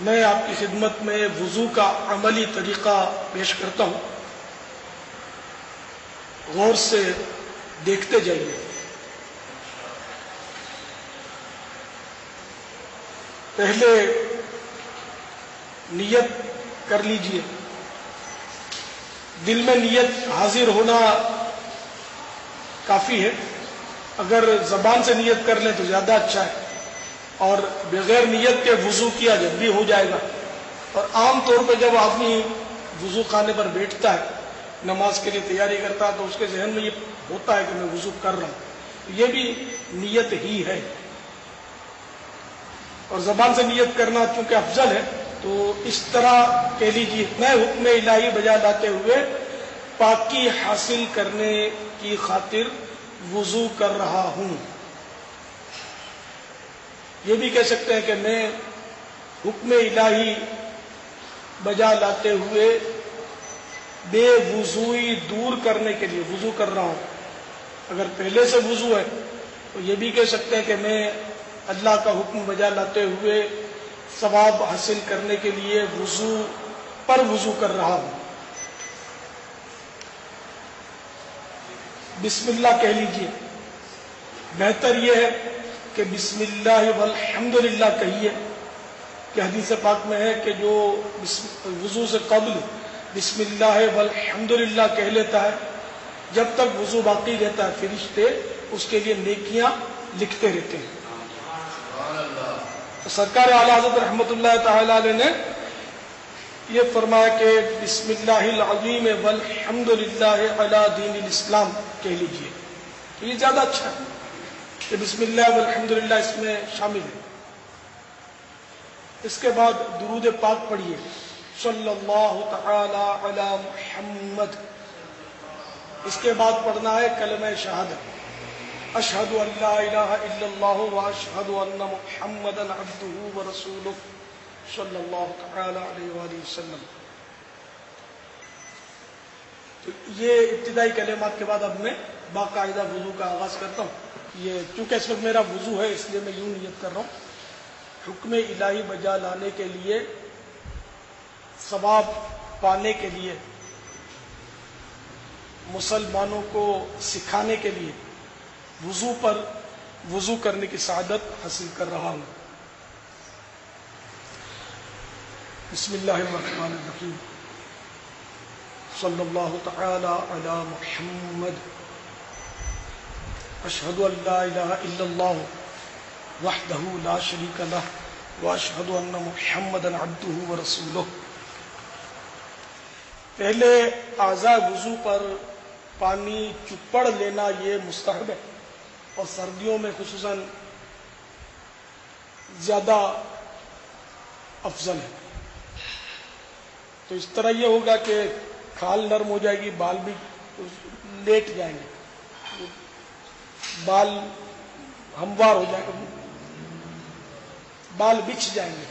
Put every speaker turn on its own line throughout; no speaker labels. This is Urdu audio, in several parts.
میں آپ کی خدمت میں وضو کا عملی طریقہ پیش کرتا ہوں، غور سے دیکھتے جائیے۔ پہلے نیت کر لیجئے، دل میں نیت حاضر ہونا کافی ہے، اگر زبان سے نیت کر لیں تو زیادہ اچھا ہے، اور بغیر نیت کے وضو کیا جب بھی ہو جائے گا۔ اور عام طور پہ جب آدمی وضو خانے پر بیٹھتا ہے، نماز کے لیے تیاری کرتا ہے، تو اس کے ذہن میں یہ ہوتا ہے کہ میں وضو کر رہا ہوں، یہ بھی نیت ہی ہے۔ اور زبان سے نیت کرنا چونکہ افضل ہے، تو اس طرح کہہ لیجیے، میں حکم الہی بجا لاتے ہوئے پاکی حاصل کرنے کی خاطر وضو کر رہا ہوں۔ یہ بھی کہہ سکتے ہیں کہ میں حکم الہی بجا لاتے ہوئے بے وضوئی دور کرنے کے لیے وضو کر رہا ہوں۔ اگر پہلے سے وضو ہے تو یہ بھی کہہ سکتے ہیں کہ میں اللہ کا حکم بجا لاتے ہوئے ثواب حاصل کرنے کے لیے وضو کر رہا ہوں۔ بسم اللہ کہہ لیجئے، بہتر یہ ہے کہ بسم اللہ والحمدللہ کہیے، کہ حدیث پاک میں ہے کہ جو وضو سے قبل بسم اللہ والحمدللہ کہہ لیتا ہے، جب تک وضو باقی رہتا ہے فرشتے اس کے لیے نیکیاں لکھتے رہتے ہیں۔ سرکار اعلیٰ حضرت رحمۃ اللہ تعالی علیہ نے یہ فرمایا کہ بسم اللہ العظیم والحمدللہ علی دین الاسلام کہہ لیجئے، تو یہ زیادہ اچھا ہے کہ بسم اللہ والحمدللہ اس میں شامل ہے۔ اس کے بعد درود پاک پڑھیے، صلی اللہ تعالی علی محمد۔ اس کے بعد پڑھنا ہے کلمہ شہادت، اشہد ان لا الہ الا اللہ واشہد ان محمدا عبدہ ورسولہ صلی اللہ تعالی علیہ وآلہ وسلم۔ تو یہ ابتدائی کلمات کے بعد اب میں باقاعدہ وضو کا آغاز کرتا ہوں۔ یہ چونکہ اس وقت میرا وضو ہے اس لیے میں یوں نیت کر رہا ہوں، حکم الہی بجا لانے کے لیے، ثواب پانے کے لیے، مسلمانوں کو سکھانے کے لیے وضو کرنے کی سعادت حاصل کر رہا ہوں۔ بسم اللہ الرحمن الرحیم، صلی اللہ تعالی علی محمد، اشہد ان لا الہ الا اللہ وحدہ لا شریک لہ واشہد ان محمدا عبدہ ورسولہ۔ پہلے اعضاء وضو پر پانی چپڑ لینا یہ مستحب ہے، اور سردیوں میں خصوصاً زیادہ افضل ہے۔ تو اس طرح یہ ہوگا کہ کھال نرم ہو جائے گی، بال بھی لیٹ جائیں گے، بال ہموار ہو جائے گا، بال بچھ جائیں گے،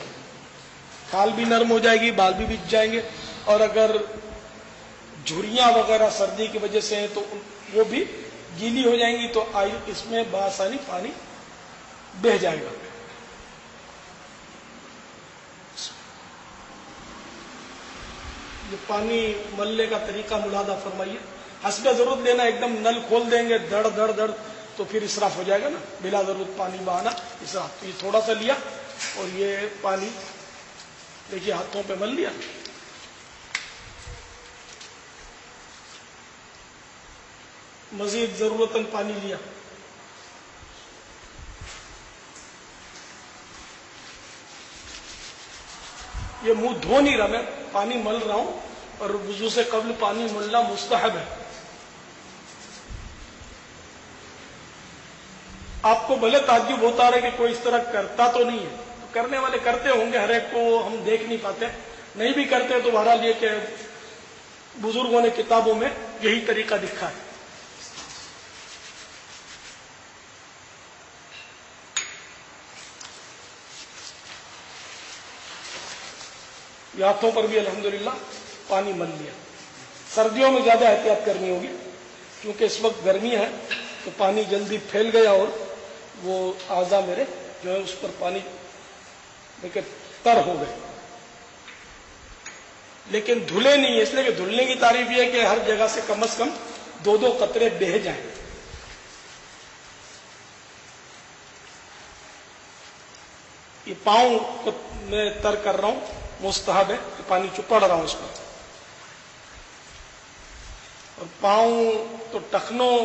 کھال بھی نرم ہو جائے گی، بال بھی بچھ جائیں گے، اور اگر جھریاں وغیرہ سردی کی وجہ سے ہیں تو وہ بھی گیلی ہو جائیں گی، تو اس میں بآسانی پانی بہہ جائے گا۔ یہ پانی ملنے کا طریقہ ملاحظہ فرمائیے، حسب ضرورت لینا، ایک دم نل کھول دیں گے دڑ دڑ دڑ تو پھر اسراف ہو جائے گا نا، بلا ضرورت پانی بہانا اسراف۔ تو یہ تھوڑا سا لیا اور یہ پانی دیکھیے ہاتھوں پہ مل لیا، مزید ضرورتاً پانی لیا، یہ منہ دھو نہیں رہا، میں پانی مل رہا ہوں، اور وضو سے قبل پانی ملنا مستحب ہے۔ آپ کو بھلے تعجب ہوتا رہے کہ کوئی اس طرح کرتا تو نہیں ہے، تو کرنے والے کرتے ہوں گے، ہر ایک کو ہم دیکھ نہیں پاتے، نہیں بھی کرتے تو بہرحال یہ کہ بزرگوں نے کتابوں میں یہی طریقہ لکھا ہے۔ ہاتھوں پر بھی الحمدللہ پانی مل لیا۔ سردیوں میں زیادہ احتیاط کرنی ہوگی، کیونکہ اس وقت گرمی ہے تو پانی جلدی پھیل گیا اور وہ اعضاء میرے جو ہے اس پر پانی دیکھیں تر ہو گئے۔ لیکن دھلے نہیں ہے، اس لیے کہ دھلنے کی تعریف یہ ہے کہ ہر جگہ سے کم از کم 2 قطرے بہہ جائیں۔ یہ پاؤں کو میں تر کر رہا ہوں، مستحب ہے کہ پانی چپڑ رہا ہوں اس پر، اور پاؤں تو ٹخنوں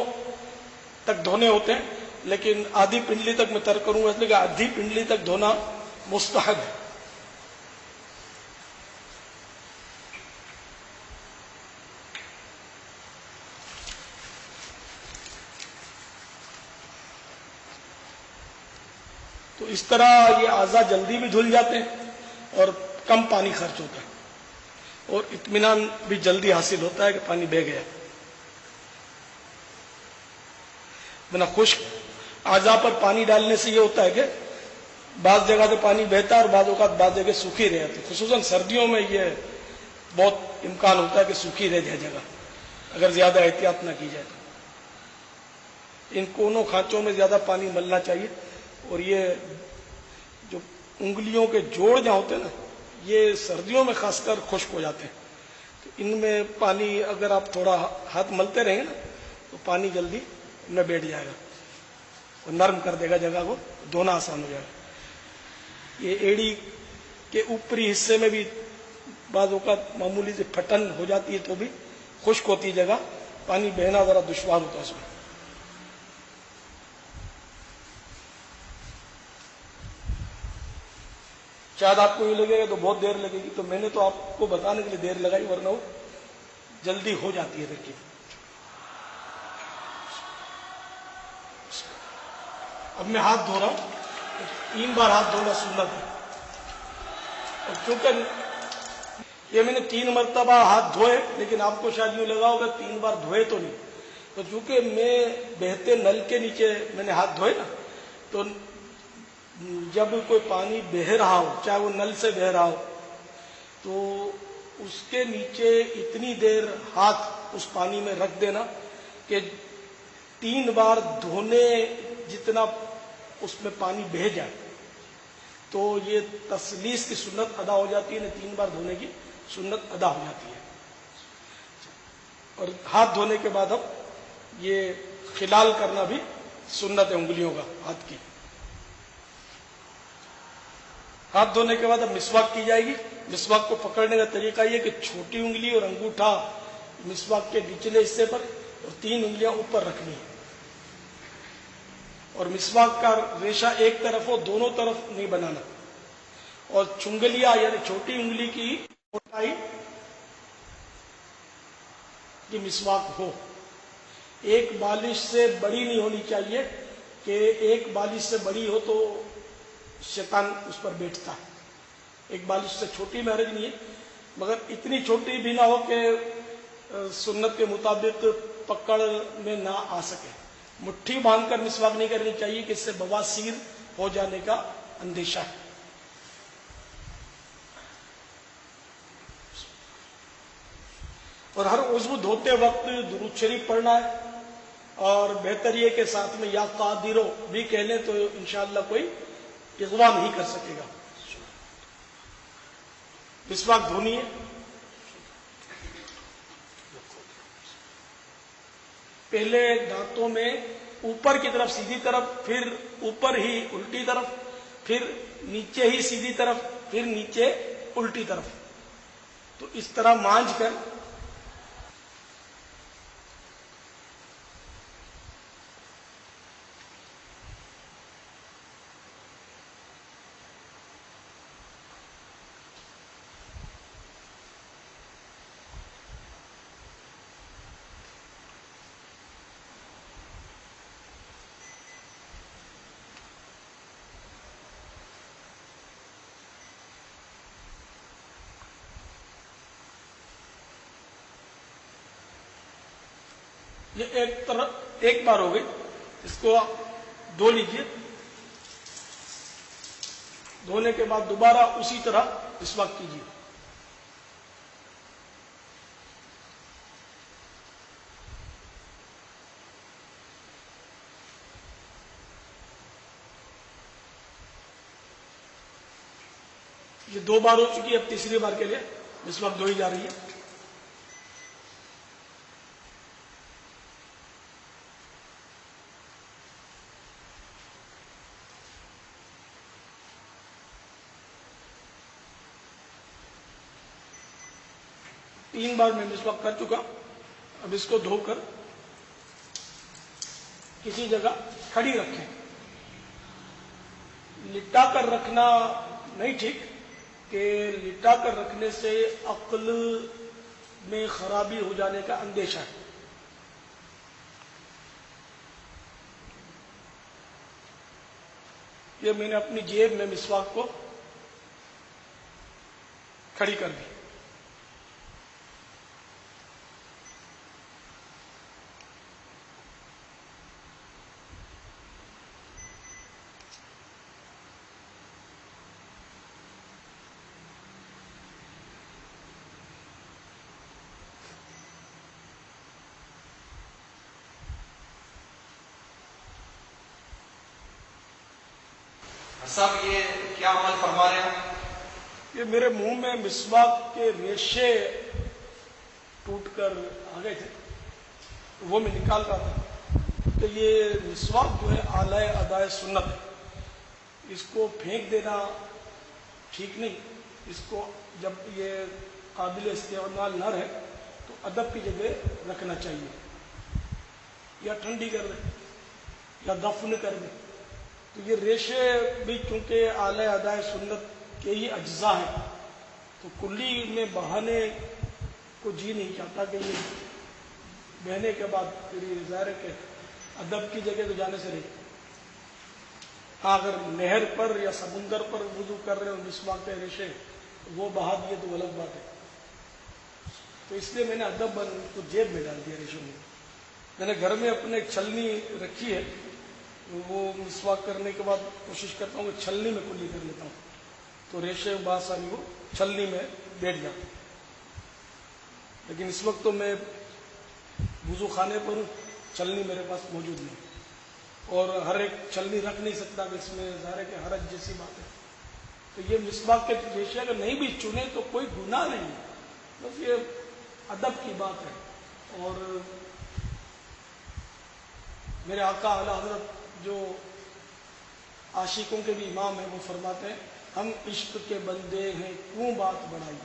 تک دھونے ہوتے ہیں، لیکن آدھی پنڈلی تک میں تر کروں گا، اس لیے کہ آدھی پنڈلی تک دھونا مستحب ہے۔ تو اس طرح یہ اعضاء جلدی بھی دھل جاتے ہیں اور کم پانی خرچ ہوتا ہے، اور اطمینان بھی جلدی حاصل ہوتا ہے کہ پانی بہہ گیا۔ بنا خشک اعضاء پر پانی ڈالنے سے یہ ہوتا ہے کہ بعض جگہ سے پانی بہتا ہے اور بعض اوقات بعض جگہ سوکھی رہ جاتی، خصوصاً سردیوں میں یہ بہت امکان ہوتا ہے کہ سوکھی رہ جائے جگہ، اگر زیادہ احتیاط نہ کی جائے تو۔ ان کونوں کھانچوں میں زیادہ پانی ملنا چاہیے، اور یہ جو انگلیوں کے جوڑ جہاں ہوتے ہیں نا، یہ سردیوں میں خاص کر خشک ہو جاتے ہیں، تو ان میں پانی اگر آپ تھوڑا ہاتھ ملتے رہیں نا تو پانی جلدی ان میں بیٹھ جائے گا اور نرم کر دے گا جگہ کو، دھونا آسان ہو جائے گا۔ یہ ایڑی کے اوپری حصے میں بھی بعض اوقات معمولی سے پھٹن ہو جاتی ہے تو بھی خشک ہوتی جگہ، پانی بہنا ذرا دشوار ہوتا ہے اس میں۔ شاید آپ کو یہ لگے گا تو بہت دیر لگے گی، تو میں نے تو آپ کو بتانے کے لیے دیر لگائی، ورنہ وہ جلدی ہو جاتی ہے ترکیب۔ اب میں ہاتھ دھو رہا ہوں، 3 بار ہاتھ دھونا سنت ہے، اور چونکہ یہ میں نے 3 مرتبہ ہاتھ دھوئے، لیکن آپ کو شاید یوں لگا ہوگا 3 بار دھوئے تو نہیں، تو چونکہ میں بہتے نل کے نیچے میں نے ہاتھ دھوئے نا، تو جب کوئی پانی بہہ رہا ہو، چاہے وہ نل سے بہہ رہا ہو، تو اس کے نیچے اتنی دیر ہاتھ اس پانی میں رکھ دینا کہ 3 بار دھونے جتنا اس میں پانی بہہ جائے، تو یہ تسلیس کی سنت ادا ہو جاتی ہے، 3 بار دھونے کی سنت ادا ہو جاتی ہے۔ اور ہاتھ دھونے کے بعد اب یہ خلال کرنا بھی سنت ہے انگلیوں کا، ہاتھ کی۔ ہاتھ دھونے کے بعد اب مسواک کی جائے گی۔ مسواک کو پکڑنے کا طریقہ یہ کہ چھوٹی انگلی اور انگوٹھا مسواک کے نچلے حصے پر اور 3 انگلیاں اوپر رکھنی ہیں، اور مسواک کا ریشہ ایک طرف ہو، دونوں طرف نہیں بنانا، اور چنگلیاں یعنی چھوٹی انگلی کی موٹائی کی مسواک ہو، ایک بالش سے بڑی نہیں ہونی چاہیے کہ ایک بالش سے بڑی ہو تو شیطان اس پر بیٹھتا ہے، ایک بالش سے چھوٹی میں حرج نہیں ہے، مگر اتنی چھوٹی بھی نہ ہو کہ سنت کے مطابق پکڑ میں نہ آ سکے۔ مٹھی باندھ کر مسواک نہیں کرنی چاہیے کہ اس سے بواسیر ہو جانے کا اندیشہ ہے۔ اور ہر عضو دھوتے وقت درود شریف پڑھنا ہے، اور بہتر یہ کہ ساتھ میں یا قادرو بھی کہہ لیں تو انشاءاللہ کوئی اغوا نہیں کر سکے گا۔ مسواک دھونی ہے، پہلے دانتوں میں اوپر کی طرف سیدھی طرف، پھر اوپر ہی الٹی طرف، پھر نیچے ہی سیدھی طرف، پھر نیچے الٹی طرف، تو اس طرح مانجھ کر یہ ایک بار ہو گئی، اس کو آپ دھو لیجئے، دھونے کے بعد دوبارہ اسی طرح مسواک کیجیے۔ یہ 2 بار ہو چکی ہے، اب تیسری بار کے لیے اس وقت دھوئی جا رہی ہے. تین بار میں مسواک کر چکا. اب اس کو دھو کر کسی جگہ کھڑی رکھیں. لٹا کر رکھنا نہیں ٹھیک، کہ لٹا کر رکھنے سے عقل میں خرابی ہو جانے کا اندیشہ ہے. یہ میں نے اپنی جیب میں مسواک کو کھڑی کر دی.
صاحب یہ کیا عمل فرما رہے ہیں؟
یہ میرے منہ میں مسواک کے ریشے ٹوٹ کر آ گئے تھے، وہ میں نکال رہا تھا. تو یہ مسواک جو ہے اعلی ادائے سنت ہے. اس کو پھینک دینا ٹھیک نہیں. اس کو جب یہ قابل استعمال نہ رہے تو ادب کی جگہ رکھنا چاہیے، یا ٹھنڈی کر دیں یا دفن کر دیں. تو یہ ریشے بھی چونکہ اعلی ادائے سنت کے ہی اجزاء ہیں، تو کلی میں بہانے کو جی نہیں چاہتا کہ یہ بہنے کے بعد پھر یہ ظاہر ہے کہ ادب کی جگہ تو جانے سے نہیں. ہاں اگر نہر پر یا سمندر پر وضو کر رہے ہو مسواک کے ریشے وہ بہا دیے تو غلط بات ہے. تو اس لیے میں نے ادب بن کو جیب میں ڈال دیا ریشوں میں. میں نے گھر میں اپنے ایک چھلنی رکھی ہے، وہ مسواک کرنے کے بعد کوشش کرتا ہوں کہ چھلنی میں کلی کر لیتا ہوں، تو ریشے بآسانی وہ چھلنی میں بیٹھ جاتے ہیں. لیکن اس وقت تو میں وضو خانے پر ہوں، چھلنی میرے پاس موجود نہیں، اور ہر ایک چھلنی رکھ نہیں سکتا کہ اس میں ظاہر ہے کہ حرج جیسی بات ہے. تو یہ مسواک کے ریشے اگر نہیں بھی چنے تو کوئی گناہ نہیں ہے، بس یہ ادب کی بات ہے. اور میرے آقا اعلی حضرت جو عاشقوں کے بھی امام ہیں وہ فرماتے ہیں ہم عشق کے بندے ہیں کیوں بات بڑھائی.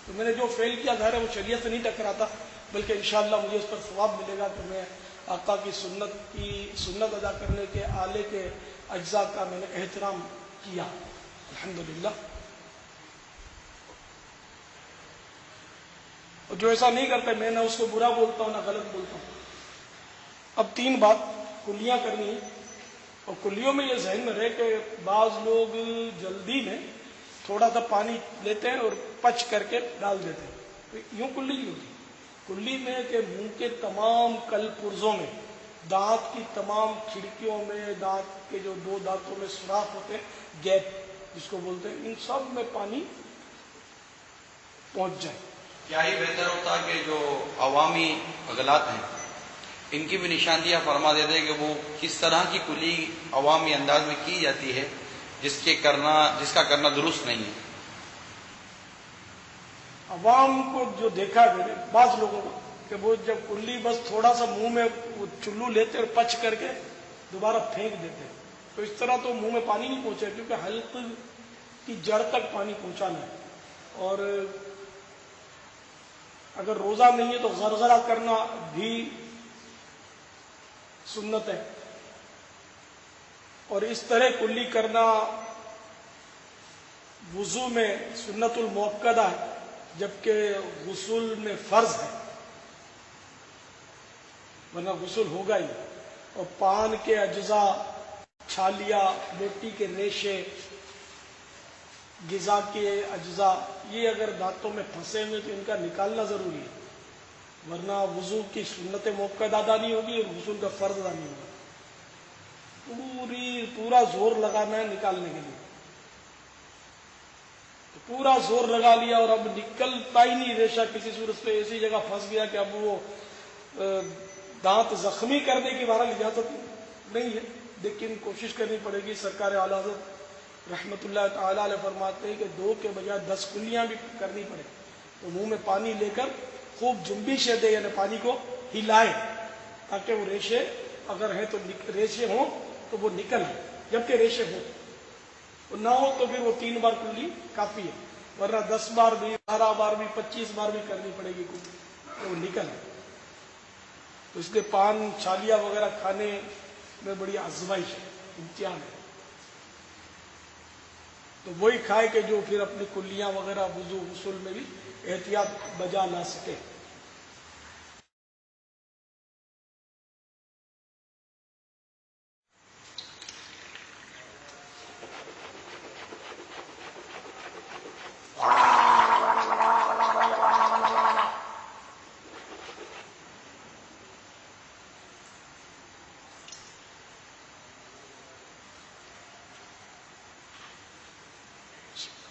تو میں نے جو فعل کیا ظاہر ہے وہ شریعت سے نہیں ٹکراتا، بلکہ انشاءاللہ مجھے اس پر ثواب ملے گا کہ میں آقا کی سنت ادا کرنے کے آلے کے اجزاء کا میں نے احترام کیا الحمدللہ. اور جو ایسا نہیں کرتا میں نہ اس کو برا بولتا ہوں نہ غلط بولتا ہوں. اب تین بات کلیاں کرنی ہے، اور کلیوں میں یہ ذہن میں رہے کہ بعض لوگ جلدی میں تھوڑا سا پانی لیتے ہیں اور پچ کر کے ڈال دیتے ہیں. تو یوں کلی نہیں ہوتی. کلی میں کہ منہ کے تمام کل پرزوں میں، دانت کی تمام کھڑکیوں میں، دانت کے جو دو دانتوں میں سوراخ ہوتے ہیں گیپ جس کو بولتے ہیں، ان سب میں پانی پہنچ جائے.
کیا ہی بہتر ہوتا کہ جو عوامی عضلات ہیں ان کی بھی نشاندہیاں فرما دیتے ہیں کہ وہ کس طرح کی کلی عوامی انداز میں کی جاتی ہے جس کا کرنا درست نہیں ہے.
عوام کو جو دیکھا گیا بعض لوگوں کو کہ وہ جب کلی بس تھوڑا سا منہ میں وہ چلو لیتے اور پچ کر کے دوبارہ پھینک دیتے، تو اس طرح تو منہ میں پانی نہیں پہنچے، کیونکہ حلق کی جڑ تک پانی پہنچانا ہے. اور اگر روزہ نہیں ہے تو غرغرہ کرنا بھی سنت ہے. اور اس طرح کلی کرنا وضو میں سنت المؤکدہ ہے، جبکہ غسل میں فرض ہے، ورنہ غسل ہوگا ہی. اور پان کے اجزاء، چھالیا، موٹی کے ریشے، غذا کے اجزاء، یہ اگر دانتوں میں پھنسے ہوئے تو ان کا نکالنا ضروری ہے، ورنہ وضو کی سنت موقع ادا نہیں ہوگی اور غسل کا فرض ادا نہیں ہوگا. پورا زور لگانا ہے نکالنے کے لیے، تو پورا زور لگا لیا اور اب نکلتا ہی نہیں ریشہ کسی صورت پہ ایسی جگہ پھنس گیا کہ اب وہ دانت زخمی کرنے کی بہرحال اجازت نہیں ہے، لیکن کوشش کرنی پڑے گی. سرکار اعلی حضرت رحمت اللہ تعالی علیہ فرماتے ہیں کہ 2 کے بجائے 10 کلیاں بھی کرنی پڑے تو منہ میں پانی لے کر خوب جنبشیں دے، یعنی پانی کو ہلائے تاکہ وہ ریشے اگر ہیں تو ریشے ہوں تو وہ نکل آئے، جبکہ ریشے ہوں، نہ ہو تو پھر وہ 3 بار کلی کافی ہے، ورنہ 10 بار بھی 12 بار بھی 25 بار بھی کرنی پڑے گی کلی تو وہ نکل آئے۔ تو اس لیے پان چھالیاں وغیرہ کھانے میں بڑی آزمائش ہے، امتحان ہے، تو وہی کھائے کہ جو پھر اپنی کلیاں وغیرہ وضو غسل میں بھی احتیاط بجا لا سکے۔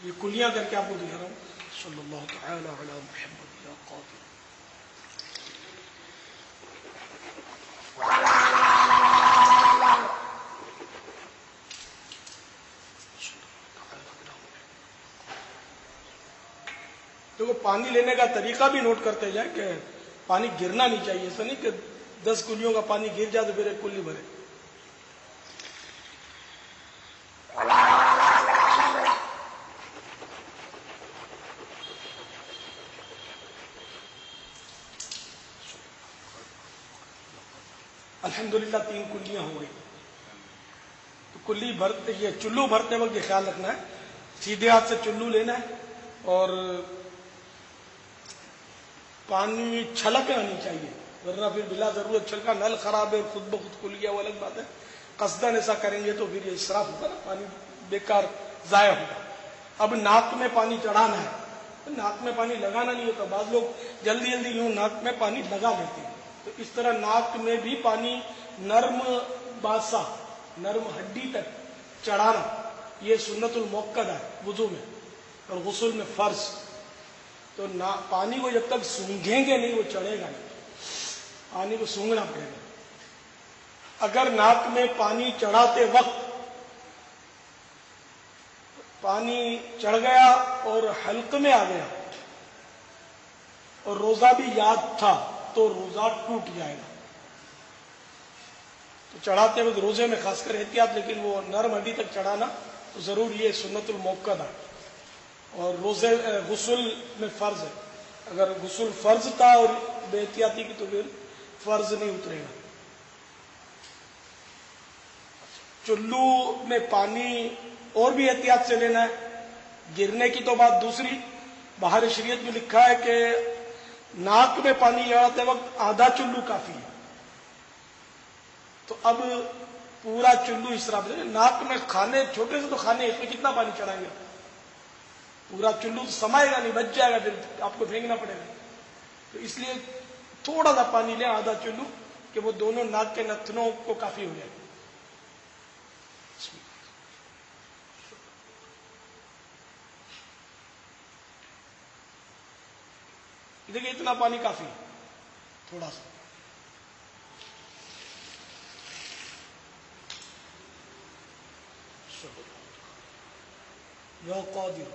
یہ کلیاں کر کے آپ کو دکھا رہا ہوں۔ صلی اللہ تعالی علی محمد یا قادر۔ دیکھو پانی لینے کا طریقہ بھی نوٹ کرتے جائیں کہ پانی گرنا نہیں چاہیے، ایسا نہیں کہ 10 کلیوں کا پانی گر جائے تو پھر ایک کلی بھرے۔ الحمدللہ 3 کلیاں ہو گئی۔ تو کلی بھرتے، یہ چلو بھرتے وقت یہ خیال رکھنا ہے سیدھے ہاتھ سے چلو لینا ہے اور پانی چھلکنا نہیں چاہیے، ورنہ پھر بلا ضرورت چھلکا، نل خراب ہے خود بخود کھل گیا وہ الگ بات ہے، قصدن ایسا کریں گے تو پھر یہ اسراف ہوگا نا، پانی بیکار ضائع ہوگا۔ اب ناک میں پانی چڑھانا ہے، ناک میں پانی لگانا نہیں ہوتا، بعض لوگ جلدی جلدی یوں ناک میں پانی لگا لیتے ہیں، تو اس طرح ناک میں بھی پانی نرم باسا، نرم ہڈی تک چڑھانا، یہ سنت المؤکدہ ہے وضو میں اور غسل میں فرض۔ تو پانی کو جب تک سونگھیں گے نہیں وہ چڑھے گا نہیں، پانی کو سونگھنا پڑے گا۔ اگر ناک میں پانی چڑھاتے وقت پانی چڑھ گیا اور حلق میں آ گیا اور روزہ بھی یاد تھا تو روزہ ٹوٹ جائے گا۔ تو چڑھاتے وقت روزے میں خاص کر احتیاط، لیکن وہ نرم ہڈی تک چڑھانا تو ضرور یہ سنت المؤکدہ ہے، اور روزے غسل میں فرض ہے۔ اگر غسل فرض تھا اور بے احتیاطی کی تو پھر فرض نہیں اترے گا۔ چلو میں پانی اور بھی احتیاط سے لینا ہے، گرنے کی تو بات دوسری، باہر شریعت میں لکھا ہے کہ ناک میں پانی چڑھاتے وقت آدھا چلو کافی ہے۔ تو اب پورا چلو اسراف ہے، ناک میں کھانے چھوٹے سے تو کھانے، اس میں کتنا پانی چڑھائیں گے؟ پورا چلو تو سمائے گا نہیں، بچ جائے گا، پھر آپ کو پھینکنا پڑے گا۔ تو اس لیے تھوڑا سا پانی لیں، آدھا چلو، کہ وہ دونوں ناک کے نتنوں کو کافی ہو جائے۔ دیکھیے اتنا پانی کافی ہے، تھوڑا سا۔ یا قادر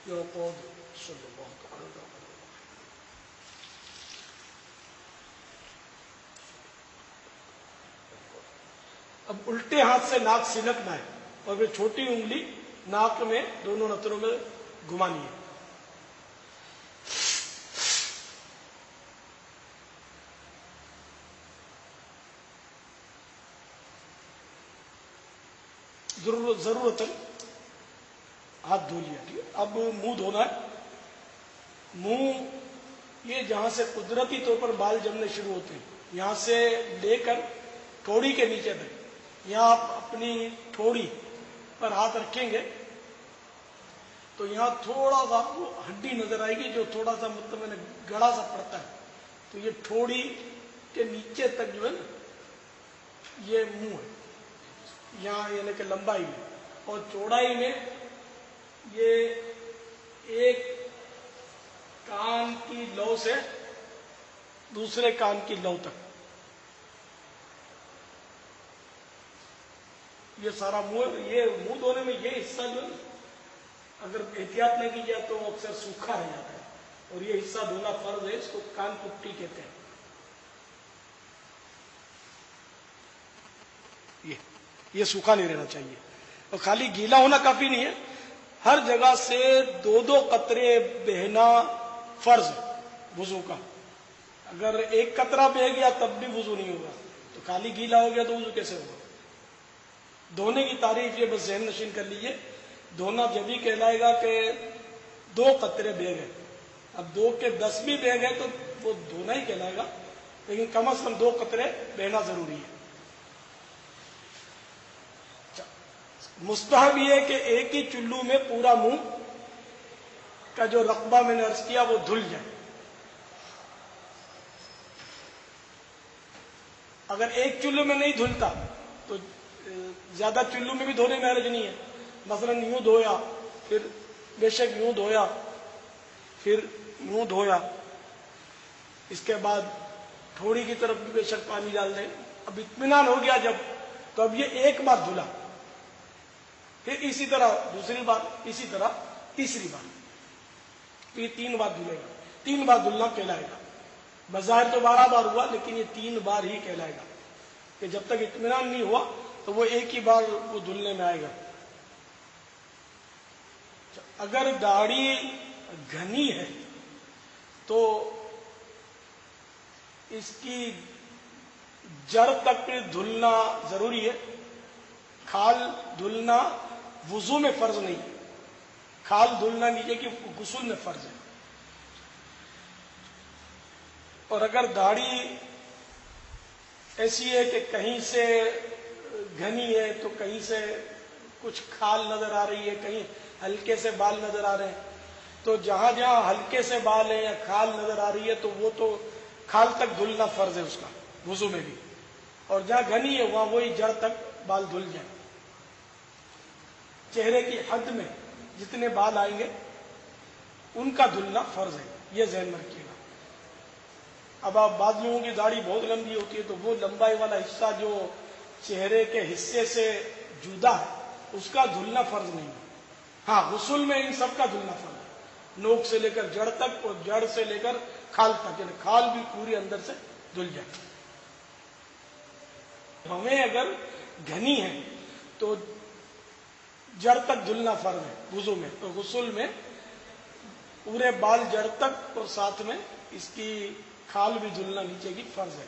یا قادر صلی اللہ تعالی علیہ وسلم۔ اب الٹے ہاتھ سے ناک سلکنا ہے اور پھر چھوٹی انگلی ناک میں دونوں نتنوں میں گھمانی ہے۔ ضرورت ہاتھ دھو لیا، ٹھیک ہے۔ اب منہ دھونا ہے۔ منہ یہ جہاں سے قدرتی طور پر بال جمنے شروع ہوتے ہیں، یہاں سے لے کر ٹھوڑی کے نیچے تک، یہاں آپ اپنی ٹھوڑی پر ہاتھ رکھیں گے تو یہاں تھوڑا سا آپ کو ہڈی نظر آئے گی جو تھوڑا سا مطلب میں نے گڑا سا پڑتا ہے، تو یہ ٹھوڑی کے نیچے تک جو ہے نا یہ منہ ہے، یہاں یعنی کہ لمبائی میں، اور چوڑائی میں یہ ایک کان کی لو سے دوسرے کان کی لو تک، یہ سارا منہ ہے۔ یہ منہ دھونے میں یہ حصہ جو ہے اگر احتیاط نہ کی جائے تو وہ اکثر سوکھا رہ جاتا ہے، اور یہ حصہ دھونا فرض ہے، اس کو کان پٹی کہتے ہیں۔ یہ سوکھا نہیں رہنا چاہیے، اور خالی گیلا ہونا کافی نہیں ہے، ہر جگہ سے 2 قطرے بہنا فرض ہے وضو کا۔ اگر 1 قطرہ بہ گیا تب بھی وضو نہیں ہوگا، تو خالی گیلا ہو گیا تو وضو کیسے ہوگا؟ دھونے کی تعریف یہ بس ذہن نشین کر لیجئے، دھونا جب ہی کہلائے گا کہ 2 قطرے بہ گئے۔ اب 2 کے 10 بھی بہ گئے تو وہ دھونا ہی کہلائے گا، لیکن کم از کم 2 قطرے بہنا ضروری ہے۔ مستحب یہ ہے کہ ایک ہی چلو میں پورا منہ کا جو رقبہ میں نے عرض کیا وہ دھل جائے۔ اگر ایک چلو میں نہیں دھلتا تو زیادہ چلو میں بھی دھونے میں حرج نہیں ہے، مثلا یوں دھویا، پھر بے شک یوں دھویا، پھر یوں دھویا، اس کے بعد تھوڑی کی طرف بھی بے شک پانی ڈال دیں۔ اب اطمینان ہو گیا جب، تو اب یہ ایک بار دھلا، پھر اسی طرح دوسری بار، اسی طرح تیسری بار، تو یہ 3 بار دھلے گا۔ 3 بار دھلنا کہلائے گا۔ بظاہر تو 12 بار ہوا، لیکن یہ 3 بار ہی کہلائے گا، کہ جب تک اطمینان نہیں ہوا تو وہ ایک ہی بار وہ دھلنے میں آئے گا۔ اگر داڑھی گھنی ہے تو اس کی جڑ تک دھلنا ضروری ہے، کھال دھلنا وضو میں فرض نہیں ہے، کھال دھلنا نیچے کی غسل میں فرض ہے۔ اور اگر داڑھی ایسی ہے کہ کہیں سے گھنی ہے تو کہیں سے کچھ کھال نظر آ رہی ہے، کہیں ہلکے سے بال نظر آ رہے ہیں، تو جہاں جہاں ہلکے سے بال ہیں یا کھال نظر آ رہی ہے تو وہ تو کھال تک دھلنا فرض ہے اس کا وضو میں بھی، اور جہاں گھنی ہے وہاں وہی جڑ تک بال دھل جائیں۔ چہرے کی حد میں جتنے بال آئیں گے ان کا دھلنا فرض ہے، یہ ذہن میں رکھیے گا۔ اب آپ بعض لوگوں کی داڑھی بہت لمبی ہوتی ہے تو وہ لمبائی والا حصہ جو چہرے کے حصے سے جدا ہے اس کا دھلنا فرض نہیں ہے۔ ہاں، غسل میں ان سب کا دھلنا فرض ہے، نوک سے لے کر جڑ تک اور جڑ سے لے کر کھال تک، یعنی کھال بھی پوری اندر سے دھل جائے۔ ہمیں اگر گھنی ہے تو جڑ تک دھلنا فرض ہے وضو میں، تو غسل میں پورے بال جڑ تک اور ساتھ میں اس کی کھال بھی دھلنا نیچے کی فرض ہے۔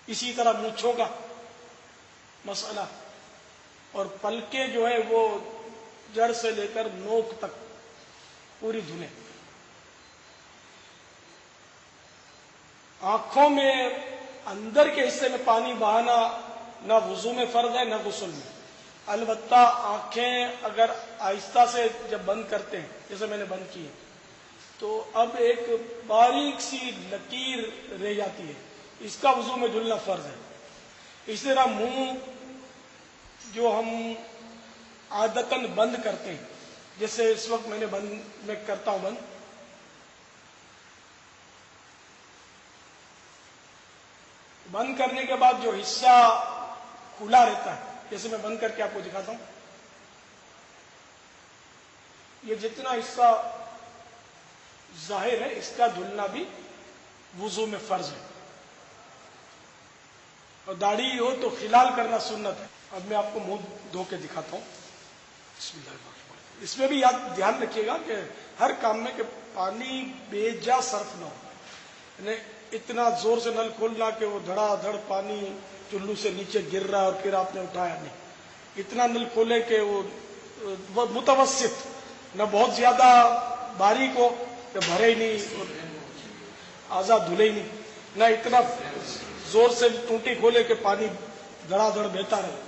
اسی طرح مونچھوں کا مسئلہ، اور پلکیں جو ہے وہ جڑ سے لے کر نوک تک پوری دھلیں۔ آنکھوں میں اندر کے حصے میں پانی بہانا نہ وضو میں فرض ہے نہ غسل میں، البتہ آنکھیں اگر آہستہ سے جب بند کرتے ہیں، جیسے میں نے بند کی ہے، تو اب ایک باریک سی لکیر رہ جاتی ہے، اس کا وضو میں دھلنا فرض ہے۔ اس طرح منہ جو ہم عادتاً بند کرتے ہیں، جیسے اس وقت میں کرتا ہوں بند، بند کرنے کے بعد جو حصہ کھلا رہتا ہے، جیسے میں بند کر کے آپ کو دکھاتا ہوں، یہ جتنا حصہ ظاہر ہے اس کا دھلنا بھی وضو میں فرض ہے۔ اور داڑھی ہو تو خلال کرنا سنت ہے۔ اب میں آپ کو منہ دھو کے دکھاتا ہوں۔ بسم اللہ الرحمن الرحیم۔ اس میں بھی دھیان رکھیے گا کہ ہر کام میں کہ پانی بے جا صرف نہ ہو، یعنی اتنا زور سے نل کھولنا کہ وہ دھڑا دھڑ پانی چلو سے نیچے گر رہا اور پھر آپ نے اٹھایا نہیں، اتنا نل کھولے کہ وہ متوسط، نہ بہت زیادہ باریک ہو کہ بھرے ہی نہیں اور آزاد دھلے ہی نہیں، نہ اتنا زور سے ٹوٹی کھولے کہ پانی دھڑا دھڑ بہتا رہے۔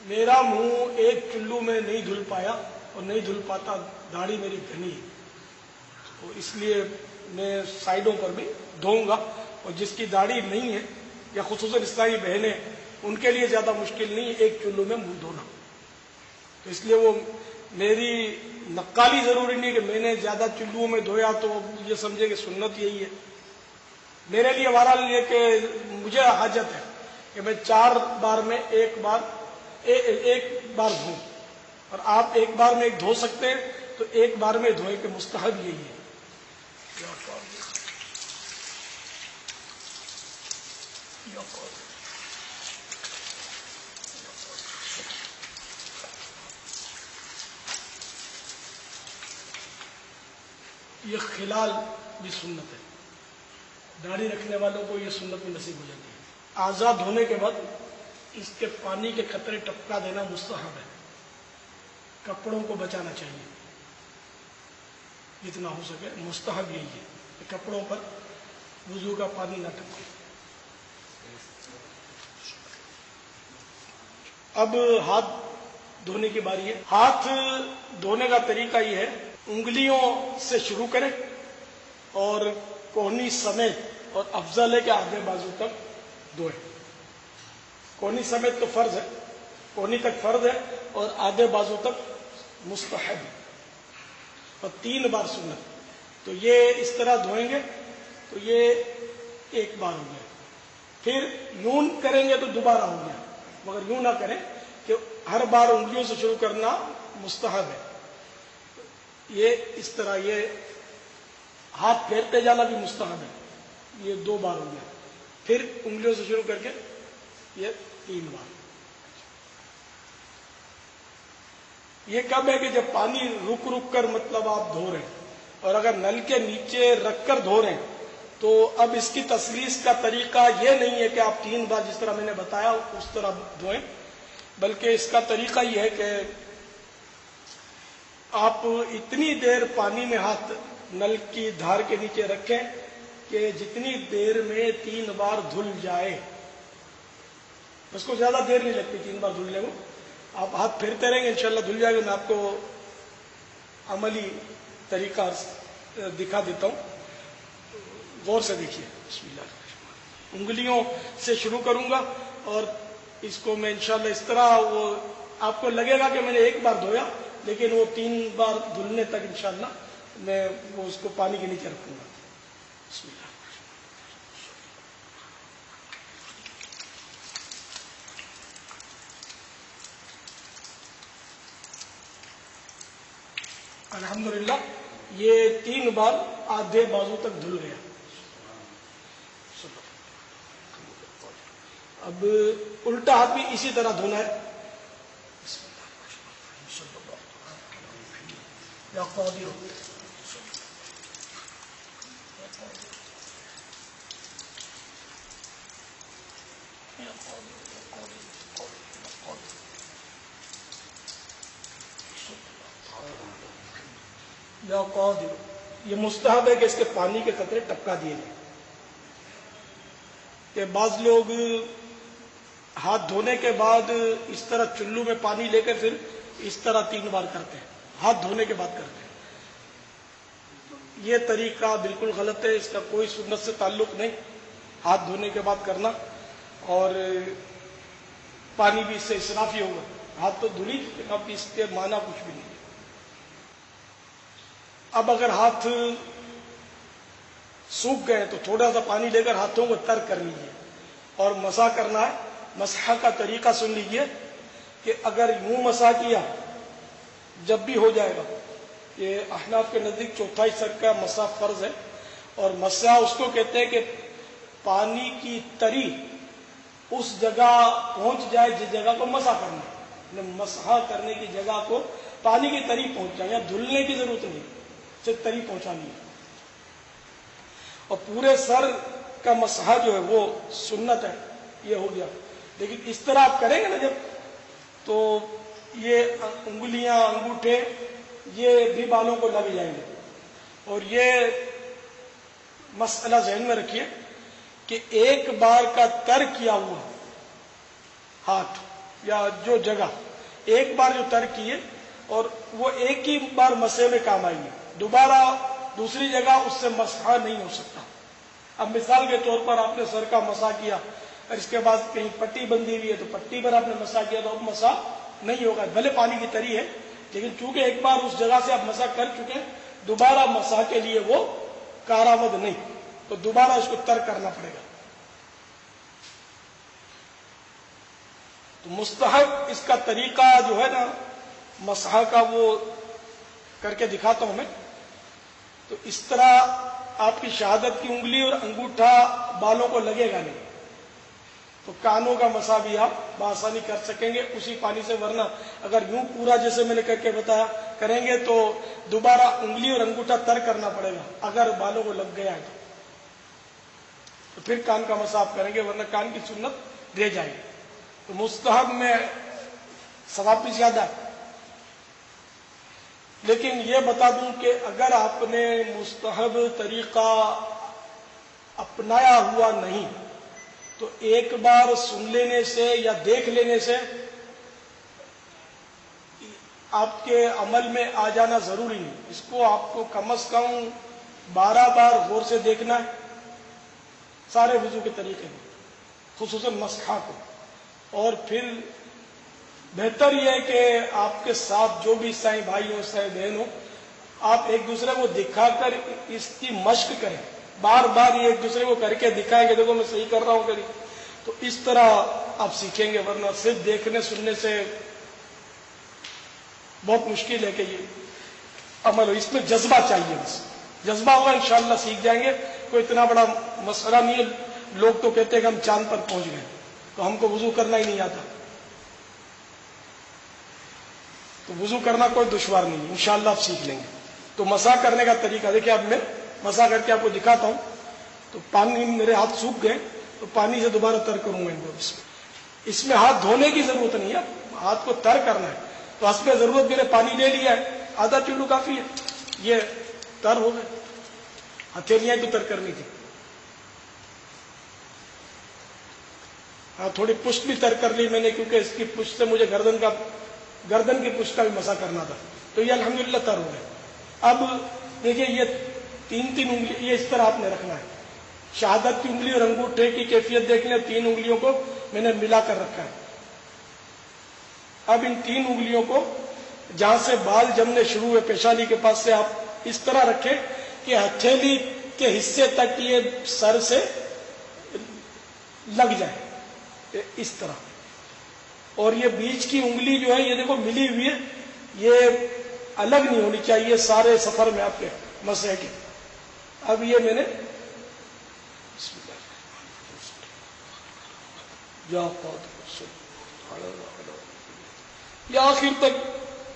میرا منہ ایک چلو میں نہیں دھل پایا اور نہیں دھل پاتا، داڑھی میری گھنی ہے، تو اس لیے میں سائڈوں پر بھی دھوؤں گا. اور جس کی داڑھی نہیں ہے یا خصوصاً اسلامی بہنیں, ان کے لیے زیادہ مشکل نہیں ہے ایک چلو میں منہ دھونا. تو اس لیے وہ میری نقالی ضروری نہیں کہ میں نے زیادہ چلوؤں میں دھویا تو یہ سمجھے کہ سنت یہی ہے. میرے لیے بہرحال یہ کہ مجھے حاجت ہے کہ میں 4 بار میں ایک بار دھوں, اور آپ ایک بار میں ایک دھو سکتے ہیں تو ایک بار میں دھوئیں کہ مستحب یہی ہے. یہ خلال بھی سنت ہے, داڑھی رکھنے والوں کو یہ سنت بھی نصیب ہو جاتی ہے. آزاد ہونے کے بعد اس کے پانی کے قطرے ٹپکا دینا مستحب ہے. کپڑوں کو بچانا چاہیے جتنا ہو سکے, مستحب یہی ہے کہ کپڑوں پر وضو کا پانی نہ ٹپکے. اب ہاتھ دھونے کی باری ہے. ہاتھ دھونے کا طریقہ یہ ہے, انگلیوں سے شروع کریں اور کوہنی سمیت, اور افضل ہے کہ آدھے بازو تک دھوئیں. کوہنی سمیت تو فرض ہے, کوہنی تک فرض ہے, اور آدھے بازو تک مستحب ہے, اور 3 بار سنت. تو یہ اس طرح دھوئیں گے تو یہ ایک بار ہو گیا. پھر یوں کریں گے تو دوبارہ ہو گیا, مگر یوں نہ کریں کہ ہر بار انگلیوں سے شروع کرنا مستحب ہے. یہ اس طرح یہ ہاتھ پھیرتے جانا بھی مستحب ہے. یہ 2 بار ہو گیا. پھر انگلیوں سے شروع کر کے یہ 3 بار. یہ کب ہے کہ جب پانی رک رک کر مطلب آپ دھو رہے ہیں, اور اگر نل کے نیچے رکھ کر دھو رہے ہیں تو اب اس کی تسلیس کا طریقہ یہ نہیں ہے کہ آپ 3 بار جس طرح میں نے بتایا اس طرح دھوئیں, بلکہ اس کا طریقہ یہ ہے کہ آپ اتنی دیر پانی میں ہاتھ نل کی دھار کے نیچے رکھیں کہ جتنی دیر میں 3 بار دھل جائے. اس کو زیادہ دیر نہیں لگتی 3 بار دھلنے کو. آپ ہاتھ پھیرتے رہیں گے, انشاءاللہ دھل جائے گا. میں آپ کو عملی طریقہ دکھا دیتا ہوں, غور سے دیکھیے. بسم اللہ. انگلیوں سے شروع کروں گا اور اس کو میں انشاءاللہ اس طرح, وہ آپ کو لگے گا کہ میں نے 1 بار دھویا, لیکن وہ 3 بار دھلنے تک انشاءاللہ میں وہ اس کو پانی کے نیچے رکھوں گا. بسم اللہ. الحمدللہ یہ 3 بار آدھے بازو تک دھل گیا. اب الٹا ہاتھ بھی اسی طرح دھونا ہے. یا قادر یا قادر. یہ مستحب ہے کہ اس کے پانی کے قطرے ٹپکا دیے جائیں. کہ بعض لوگ ہاتھ دھونے کے بعد اس طرح چلو میں پانی لے کر پھر اس طرح 3 بار کرتے ہیں, ہاتھ دھونے کے بعد کرتے ہیں. یہ طریقہ بالکل غلط ہے, اس کا کوئی سنت سے تعلق نہیں. ہاتھ دھونے کے بعد کرنا, اور پانی بھی اس سے اسراف ہی ہوگا. ہاتھ تو دھلی, اب اس کے معنی کچھ بھی نہیں. اب اگر ہاتھ سوکھ گئے تو تھوڑا سا پانی لے کر ہاتھوں کو تر کر لیجیے اور مسح کرنا ہے. مسح کا طریقہ سن لیجیے کہ اگر یوں مسح کیا جب بھی ہو جائے گا, یہ احناف کے نزدیک 4تھائی سر کا مسح فرض ہے, اور مسح اس کو کہتے ہیں کہ پانی کی تری اس جگہ پہنچ جائے جس جگہ کو مسح کرنا ہے. مسح کرنے کی جگہ کو پانی کی تری پہنچ جائے, یا دھلنے کی ضرورت نہیں, صرف تری پہنچانی ہے. اور پورے سر کا مسح جو ہے وہ سنت ہے, یہ ہو گیا. لیکن اس طرح آپ کریں گے نا جب, تو یہ انگلیاں انگوٹھے یہ بھی بالوں کو لگ جائیں گے. اور یہ مسئلہ ذہن میں رکھیے کہ ایک بار کا تر کیا ہوا ہاتھ یا جو جگہ ایک بار جو تر کیے, اور وہ ایک ہی بار مسے میں کام آئیں گے. دوبارہ دوسری جگہ اس سے مسح نہیں ہو سکتا. اب مثال کے طور پر آپ نے سر کا مسح کیا اور اس کے بعد کہیں پٹی بندھی ہوئی ہے تو پٹی پر آپ نے مسح کیا تو اب مسح نہیں ہوگا. بھلے پانی کی تری ہے لیکن چونکہ ایک بار اس جگہ سے آپ مسح کر چکے دوبارہ مسح کے لیے وہ کارآمد نہیں، تو دوبارہ اس کو ترک کرنا پڑے گا. تو مستحب اس کا طریقہ جو ہے نا مسح کا وہ کر کے دکھاتا ہوں میں. تو اس طرح آپ کی شہادت کی انگلی اور انگوٹھا بالوں کو لگے گا نہیں، تو کانوں کا مسح بھی آپ بآسانی کر سکیں گے اسی پانی سے. ورنہ اگر یوں پورا جیسے میں نے کر کے بتایا کریں گے تو دوبارہ انگلی اور انگوٹھا تر کرنا پڑے گا اگر بالوں کو لگ گیا ہے تو پھر کان کا مسح آپ کریں گے، ورنہ کان کی سنت رہ جائے گی. تو مستحب میں ثواب بھی زیادہ ہے. لیکن یہ بتا دوں کہ اگر آپ نے مستحب طریقہ اپنایا ہوا نہیں تو ایک بار سن لینے سے یا دیکھ لینے سے آپ کے عمل میں آ جانا ضروری نہیں. اس کو آپ کو کم از کم 12 بار غور سے دیکھنا ہے سارے وضو کے طریقے میں، خصوصاً مسح کو. اور پھر بہتر یہ ہے کہ آپ کے ساتھ جو بھی عیسائی بھائی ہو عیسائی بہن ہو آپ ایک دوسرے کو دکھا کر اس کی مشق کریں. بار بار یہ ایک دوسرے کو کر کے دکھائیں کہ دیکھو میں صحیح کر رہا ہوں کری، تو اس طرح آپ سیکھیں گے. ورنہ صرف دیکھنے سننے سے بہت مشکل ہے کہ یہ عمل ہو. اس میں جذبہ چاہیے، بس جذبہ ہوگا انشاءاللہ سیکھ جائیں گے. کوئی اتنا بڑا مسئلہ نہیں ہے. لوگ تو کہتے ہیں کہ ہم چاند پر پہنچ گئے تو ہم کو وضو کرنا ہی نہیں آتا. تو وضو کرنا کوئی دشوار نہیں ہے، انشاءاللہ آپ سیکھ لیں گے. تو مسح کرنے کا طریقہ دیکھیں. اب میں مسح کر کے آپ کو دکھاتا ہوں. تو پانی میرے ہاتھ سوکھ گئے تو پانی سے دوبارہ تر کروں گا ان کو. اس میں ہاتھ دھونے کی ضرورت نہیں ہے، ہاتھ کو تر کرنا ہے. تو حسب ضرورت میں نے پانی لے لیا ہے، آدھا چلو کافی ہے. یہ تر ہو گئے. ہتھیلیاں بھی تر کرنی تھی. ہاں تھوڑی پشت بھی تر کر لی میں نے کیونکہ اس کی پشت سے مجھے گردن کی پشت کا بھی مسح کرنا تھا. تو یہ الحمدللہ تر ہو گئے. اب دیکھیے یہ 3 انگلی یہ اس طرح آپ نے رکھنا ہے. شہادت کی انگلی اور انگوٹھے کی کیفیت دیکھ لیں. 3 انگلیوں کو میں نے ملا کر رکھا ہے. اب ان 3 انگلیوں کو جہاں سے بال جمنے شروع ہوئے پیشانی کے پاس سے آپ اس طرح رکھیں کہ ہتھیلی کے حصے تک یہ سر سے لگ جائے اس طرح. اور یہ بیچ کی انگلی جو ہے یہ دیکھو ملی ہوئی ہے، یہ الگ نہیں ہونی چاہیے سارے سفر میں آپ کے مسح کے. اب یہ میں نے یہ آخر تک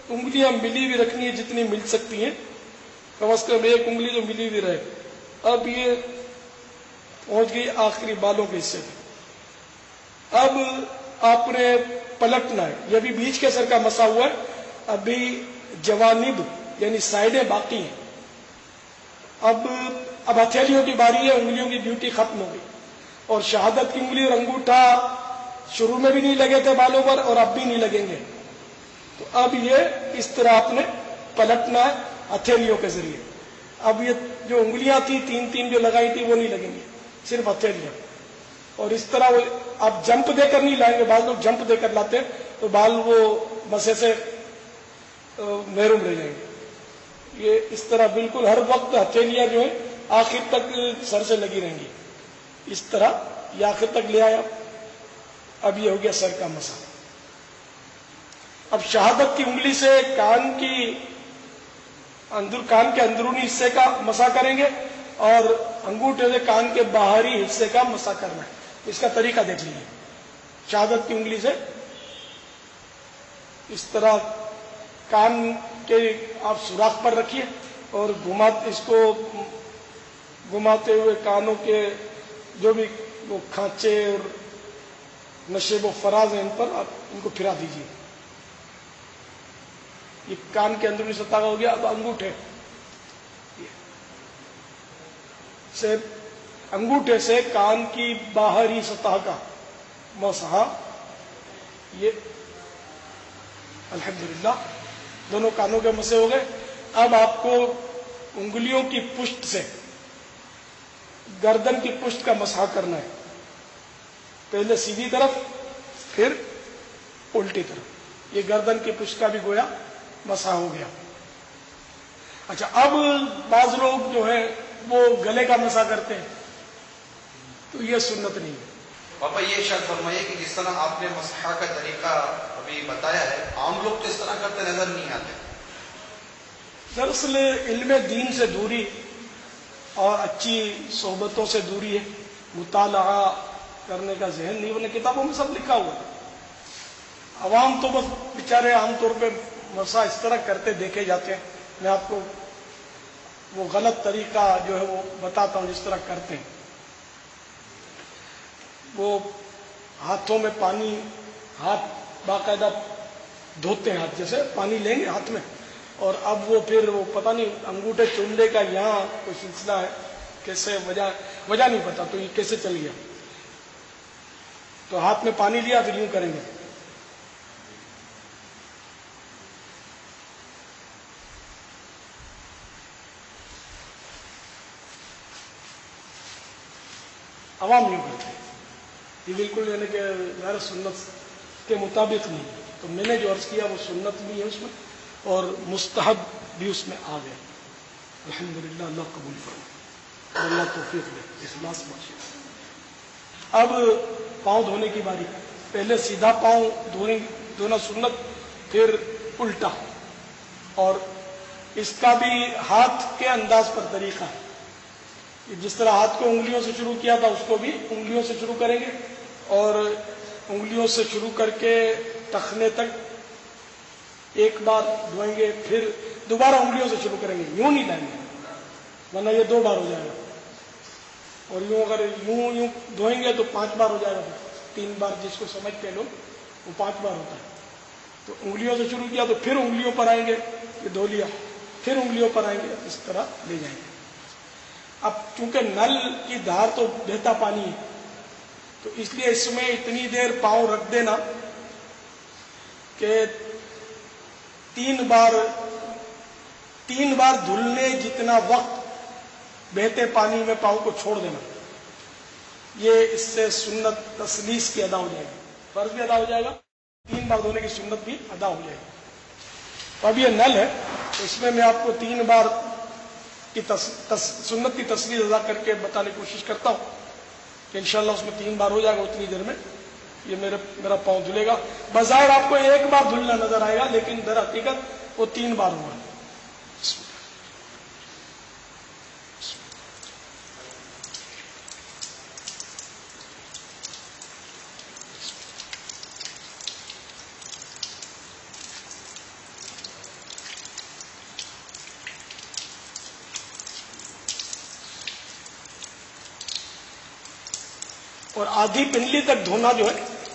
انگلیاں ملی ہوئی رکھنی ہے جتنی مل سکتی ہیں. کم از کم ایک انگلی جو ملی ہوئی رہے. اب یہ پہنچ گئی آخری بالوں کے حصے میں. اب آپ نے پلٹنا ہے. یہ بھی بیچ کے سر کا مسا ہوا ہے، ابھی جوانب یعنی سائڈیں باقی ہیں. اب ہتھیلیوں کی باری ہے، انگلیوں کی ڈیوٹی ختم ہو گئی. اور شہادت کی انگلی اور انگوٹھا شروع میں بھی نہیں لگے تھے بالوں پر اور اب بھی نہیں لگیں گے. تو اب یہ اس طرح آپ نے پلٹنا ہے ہتھیلیوں کے ذریعے. اب یہ جو انگلیاں تھی 3 جو لگائی تھی وہ نہیں لگیں گی، صرف ہتھیلیاں. اور اس طرح وہ آپ جمپ دے کر نہیں لائیں گے. بعض لوگ جمپ دے کر لاتے ہیں تو بال وہ مسے سے محروم رہ جائیں گے. یہ اس طرح بالکل ہر وقت ہتھیلیاں جو ہیں آخر تک سر سے لگی رہیں گی. اس طرح یہ آخر تک لے آیا. اب یہ ہو گیا سر کا مسا. اب شہادت کی انگلی سے کان کے اندرونی حصے کا مسا کریں گے اور انگوٹھے سے کان کے باہری حصے کا مسا کرنا ہے. اس کا طریقہ دیکھ لیجیے. شہادت کی انگلی سے اس طرح کان کے آپ سوراخ پر رکھیے اور اس کو گھماتے ہوئے کانوں کے جو بھی وہ کھانچے اور نشیب و فراز ہیں ان پر آپ ان کو پھرا دیجیے. یہ کان کے اندرونی سطح کا ہو گیا. اب انگوٹھے سے کان کی باہری سطح کا مسح. یہ الحمدللہ دونوں کانوں کے مسے ہو گئے. اب آپ کو انگلیوں کی پشت سے گردن کی پشت کا مسح کرنا ہے. پہلے سیدھی طرف پھر الٹی طرف. یہ گردن کی پشت کا بھی گویا مسح ہو گیا. اچھا، اب بعض لوگ جو ہے وہ گلے کا مسح کرتے ہیں، تو یہ سنت نہیں ہے.
پاپا یہ ارشاد فرمائیے کہ جس طرح آپ نے مسح کا طریقہ ابھی بتایا ہے، عام لوگ تو اس طرح کرتے نظر نہیں آتے.
دراصل علم دین سے دوری اور اچھی صحبتوں سے دوری ہے. مطالعہ کرنے کا ذہن نہیں، ورنہ کتابوں میں سب لکھا ہوا ہے. عوام تو بس بیچارے عام طور پہ مسح اس طرح کرتے دیکھے جاتے ہیں. میں آپ کو وہ غلط طریقہ جو ہے وہ بتاتا ہوں جس طرح کرتے ہیں. وہ ہاتھوں میں پانی، ہاتھ باقاعدہ دھوتے ہیں، ہاتھ جیسے پانی لیں گے ہاتھ میں، اور اب وہ پھر وہ پتہ نہیں انگوٹھے چونڈے کا یہاں کوئی سلسلہ ہے، کیسے وجہ نہیں پتا، تو یہ کیسے چل گیا. تو ہاتھ میں پانی لیا پھر یوں کریں گے. عوام یوں کرتے ہیں. یہ بالکل یعنی کہ غیر سنت کے مطابق نہیں. تو میں نے جو عرض کیا وہ سنت بھی ہے اس میں، اور مستحب بھی اس میں آ گئے. الحمدللہ، اللہ قبول فرمائے، اللہ توفیق دے، اخلاص بخشے. اب پاؤں دھونے کی باری. پہلے سیدھا پاؤں دھونا سنت، پھر الٹا. اور اس کا بھی ہاتھ کے انداز پر طریقہ ہے. جس طرح ہاتھ کو انگلیوں سے شروع کیا تھا اس کو بھی انگلیوں سے شروع کریں گے، اور انگلیوں سے شروع کر کے ٹخنے تک ایک بار دھوئیں گے، پھر دوبارہ انگلیوں سے شروع کریں گے. یوں نہیں لائیں گے ورنہ یہ 2 بار ہو جائے گا. اور یوں اگر یوں دھوئیں گے تو 5 بار ہو جائے گا. 3 بار جس کو سمجھتے ہیں لوگ وہ 5 بار ہوتا ہے. تو انگلیوں سے شروع کیا تو پھر انگلیوں پر آئیں گے، یہ دھو لیا، پھر انگلیوں پر آئیں گے، اس طرح لے جائیں گے. اب چونکہ نل کی دھار تو بہتا پانی ہے، تو اس لیے اس میں اتنی دیر پاؤں رکھ دینا کہ 3 بار دھلنے جتنا وقت بہتے پانی میں پاؤں کو چھوڑ دینا. یہ اس سے سنت تسلیس کی ادا ہو جائے گی، فرض بھی ادا ہو جائے گا، 3 بار دھونے کی سنت بھی ادا ہو جائے گی. تو اب یہ نل ہے، تو اس میں آپ کو 3 بار کی سنت کی تسلیس ادا کر کے بتانے کی کوشش کرتا ہوں کہ انشاءاللہ اس میں 3 بار ہو جائے گا. اتنی دیر میں یہ میرا پاؤں دھلے گا. بظاہر آپ کو 1 بار دھلنا نظر آئے گا، لیکن در حقیقت وہ 3 بار ہوگا. اور آدھی پنڈلی تک دھونا جو ہے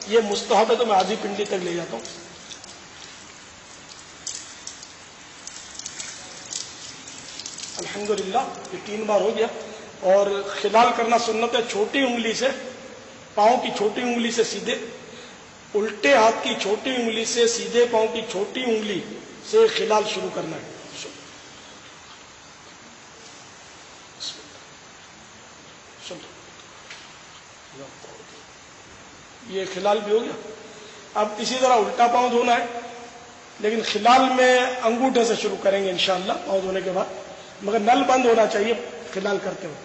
یہ مستحب ہے، تو میں آدھی پنڈلی تک لے جاتا ہوں. الحمدللہ یہ 3 بار ہو گیا. اور خلال کرنا سنت ہے. چھوٹی انگلی سے، پاؤں کی چھوٹی انگلی سے سیدھے، الٹے ہاتھ کی چھوٹی انگلی سے سیدھے پاؤں کی چھوٹی انگلی سے خلال شروع کرنا ہے. یہ خلال بھی ہو گیا. اب اسی طرح الٹا پاؤں دھونا ہے، لیکن خلال میں انگوٹھے سے شروع کریں گے انشاءاللہ پاؤں دھونے کے بعد، مگر نل بند ہونا چاہیے خلال کرتے ہوئے.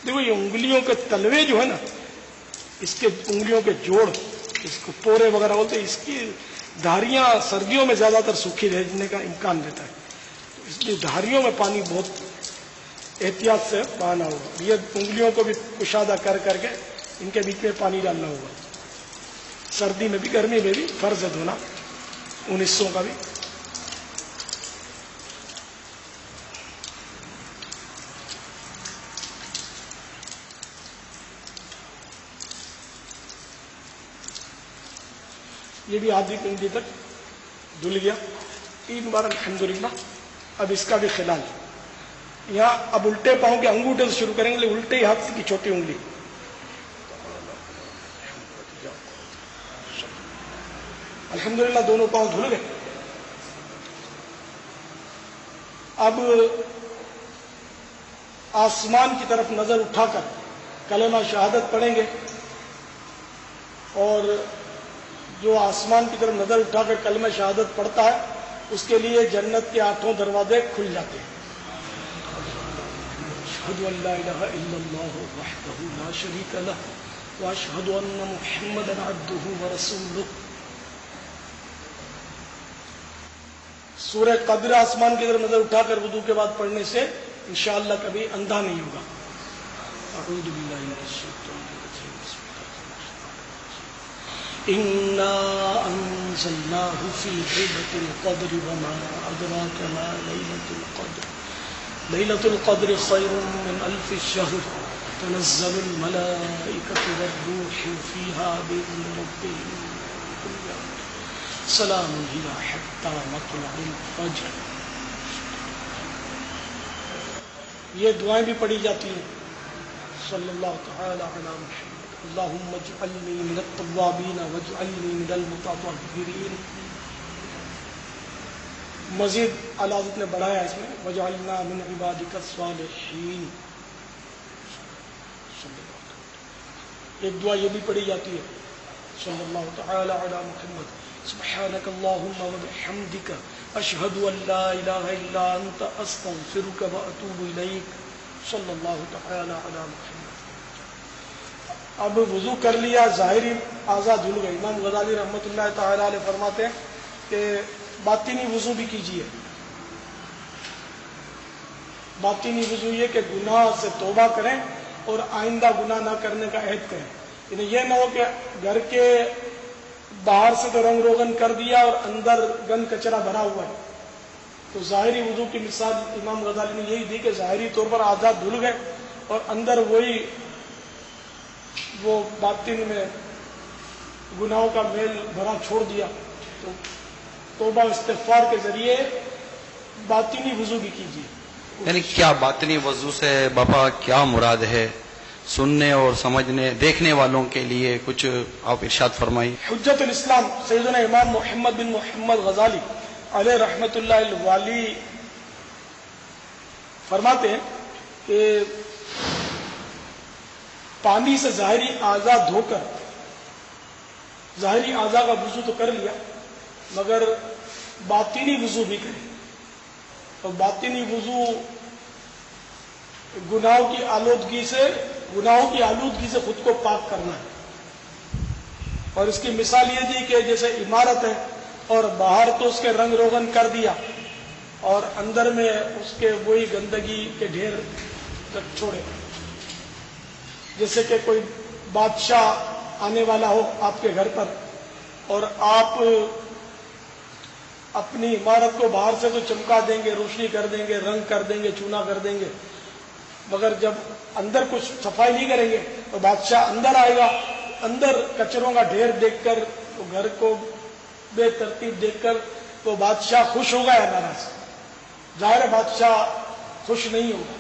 دیکھو یہ انگلیوں کے تلوے جو ہے نا، اس کے انگلیوں کے جوڑ، اس کو پورے وغیرہ بولتے ہیں، اس کی دھاریاں سردیوں میں زیادہ تر سوکھی رہنے کا امکان رہتا ہے. اس لیے دھاریوں میں پانی بہت احتیاط سے بہانا ہوگا. یہ انگلیوں کو بھی کشادہ کر کے ان کے بیچ میں پانی ڈالنا ہوگا. سردی میں بھی گرمی میں بھی فرض ہے دھونا ان حصوں کا بھی. یہ بھی آدھی پنڈلی تک دھل گیا. 3 بار الحمدللہ. اب اس کا بھی خلال. یہاں اب الٹے پاؤں کے انگوٹھے سے شروع کریں گے، الٹے ہاتھ کی چھوٹی انگلی. الحمدللہ دونوں پاؤں دھل گئے. اب آسمان کی طرف نظر اٹھا کر کلمہ شہادت پڑھیں گے، اور جو آسمان کی طرف نظر اٹھا کر کلمہ شہادت پڑھتا ہے اس کے لیے جنت کے 8 دروازے کھل جاتے ہیں. اشہد ان لا الہ الا اللہ وحدہ لا شریک لہ واشہد ان محمدا عبدہ ورسولہ. سورہ قدر آسمان کی طرف نظر اٹھا کر وضو کے بعد پڑھنے سے انشاءاللہ کبھی اندھا نہیں ہوگا. اعوذ باللہ من الشیطان الرجیم. انا انزلناہ فی لیلۃ القدر وما ادراک ما لیلۃ القدر لیلۃ القدر خیر من الف شہر تنزل الملائکۃ والروح فیہا بإذن ربہم من کل امر سلام ہی حتی مطلع الفجر. یہ دعائیں بھی پڑھی جاتی ہیں. صلی اللہ تعالی علی محمد اللہم اجعلنی من التوابین واجعلنی من المتطہرین. مزید اعلی حضرت نے بڑھایا اس میں وجعلنا من عبادک الصالحین. ایک دعا یہ بھی پڑھی جاتی ہے. صلی اللہ تعالی علی محمد سبحانک اللہم وبحمدک اشہد ان لا الہ الا انت استغفرک واتوب الیک. صلی اللہ تعالی علی محمد. اب وضو کر لیا، ظاہری اعضاء دھل گئے. امام غزالی رحمۃ اللہ تعالی علیہ فرماتے ہیں کہ باطنی وضو بھی کیجیے. باطنی وضو یہ کہ گناہ سے توبہ کریں اور آئندہ گناہ نہ کرنے کا عہد کریں. یعنی یہ نہ ہو کہ گھر کے باہر سے تو رنگ روغن کر دیا اور اندر گند کچرا بھرا ہوا ہے. تو ظاہری وضو کی مثال امام غزالی نے یہی دی کہ ظاہری طور پر اعضاء دھل گئے اور اندر وہ باطن میں گناہوں کا میل بھرا چھوڑ دیا. تو توبہ استغفار کے ذریعے باطنی وضو بھی کیجیے.
یعنی کیا باطنی وضو سے باپا کیا مراد ہے؟ سننے اور سمجھنے دیکھنے والوں کے لیے کچھ آپ ارشاد فرمائیے.
حجت الاسلام سیدنا امام محمد بن محمد غزالی علیہ رحمت اللہ الوالی فرماتے ہیں کہ پانی سے ظاہری اعضاء دھو کر ظاہری اعضاء کا وضو تو کر لیا مگر باطنی وضو بھی کرے. اور باطنی وضو گناہوں کی آلودگی سے خود کو پاک کرنا ہے. اور اس کی مثال یہ دی کہ جیسے عمارت ہے اور باہر تو اس کے رنگ روغن کر دیا اور اندر میں اس کے وہی گندگی کے ڈھیر تک چھوڑے. جیسے کہ کوئی بادشاہ آنے والا ہو آپ کے گھر پر اور آپ اپنی عمارت کو باہر سے تو چمکا دیں گے، روشنی کر دیں گے، رنگ کر دیں گے، چونا کر دیں گے، مگر جب اندر کچھ صفائی نہیں کریں گے تو بادشاہ اندر آئے گا. اندر کچروں کا ڈھیر دیکھ کر تو گھر کو بے ترتیب دیکھ کر تو بادشاہ خوش ہوگا یا ناراض؟ ظاہر بادشاہ خوش نہیں ہوگا.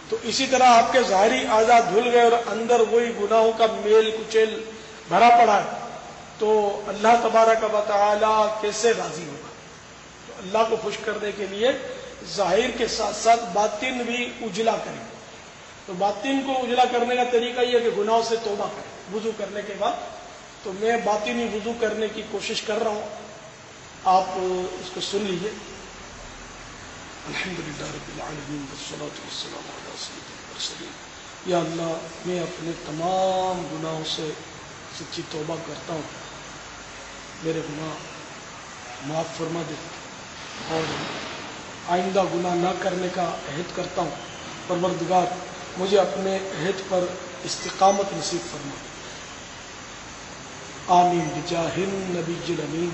تو اسی طرح آپ کے ظاہری اعضاء دھل گئے اور اندر وہی گناہوں کا میل کچیل بھرا پڑا ہے تو اللہ تبارک و تعالی کیسے راضی ہوگا؟ تو اللہ کو خوش کرنے کے لیے ظاہر کے ساتھ ساتھ باطن بھی اجلا کریں. تو باطن کو اجلا کرنے کا طریقہ یہ ہے کہ گناہوں سے توبہ کریں وضو کرنے کے بعد. تو میں باطنی وضو کرنے کی کوشش کر رہا ہوں، آپ اس کو سن لیجیے. الحمدللہ رب العالمین والصلاة والسلام علی سید المرسلین. یا اللہ میں اپنے تمام گناہوں سے سچی توبہ کرتا ہوں، میرے گناہ معاف فرما دے اور آئندہ گناہ نہ کرنے کا عہد کرتا ہوں. پروردگار مجھے اپنے عہد پر استقامت نصیب فرما. آمین بجاہ النبی الامین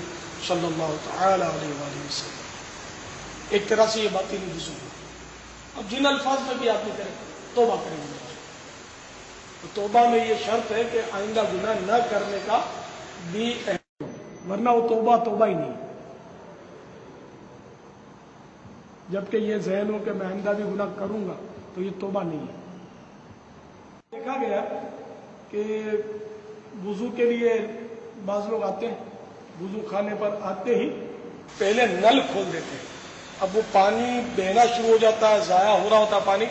صلی اللہ تعالی علیہ وآلہ وسلم. ایک طرح سے یہ باطنی وضو ہے. اب جن الفاظ میں بھی آپ نے کریں توبہ کریں گے تو توبہ میں یہ شرط ہے کہ آئندہ گناہ نہ کرنے کا بھی عہد، ورنہ وہ توبہ ہی نہیں. جبکہ یہ ذہن ہو کہ میں آئندہ بھی گناہ کروں گا تو یہ توبہ نہیں ہے. دیکھا گیا کہ وضو کے لیے بعض لوگ آتے ہیں، وضو خانے پر آتے ہی پہلے نل کھول دیتے ہیں. اب وہ پانی بہنا شروع ہو جاتا ہے, ضائع ہو رہا ہوتا ہے پانی,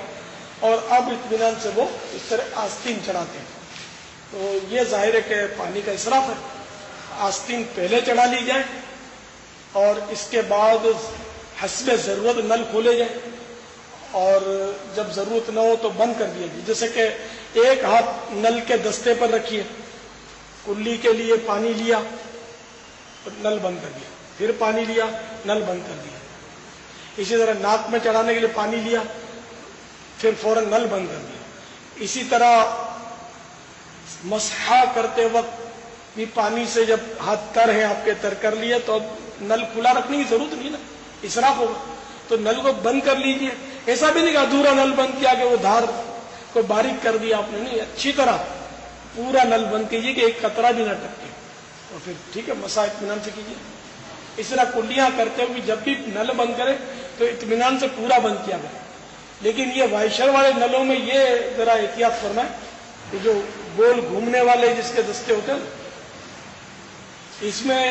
اور اب اطمینان سے وہ اس طرح آستین چڑھاتے ہیں. تو یہ ظاہر ہے کہ پانی کا اسراف ہے. آستین پہلے چڑھا لی جائے اور اس کے بعد حسب ضرورت نل کھولے جائیں, اور جب ضرورت نہ ہو تو بند کر دیا جائے. جیسے کہ ایک ہاتھ نل کے دستے پر رکھیے, کلی کے لیے پانی لیا, نل بند کر دیا, پھر پانی لیا, نل بند کر دیا. اسی طرح ناک میں چڑھانے کے لیے پانی لیا, پھر فوراً نل بند کر دیا. اسی طرح مسح کرتے وقت بھی پانی سے جب ہاتھ تر ہے آپ کے تر کر لیے تو اب نل کھلا رکھنے کی ضرورت نہیں نا, اسراف ہوگا, تو نل کو بند کر لیجئے. ایسا بھی نہیں کہ ادھورا نل بند کیا کہ وہ دھار کو باریک کر دیا آپ نے, نہیں, اچھی طرح پورا نل بند کیجیے کہ ایک قطرہ بھی نہ ٹپکے, اور پھر ٹھیک ہے مسح اطمینان سے کیجیے. اس طرح کلیاں کرتے ہوئے جب بھی نل بند کرے تو اطمینان سے پورا بند کیا گیا. لیکن یہ وائشر والے نلوں میں یہ ذرا احتیاط فرمائیں کہ جو گول گھومنے والے جس کے دستے ہوتے ہیں اس میں,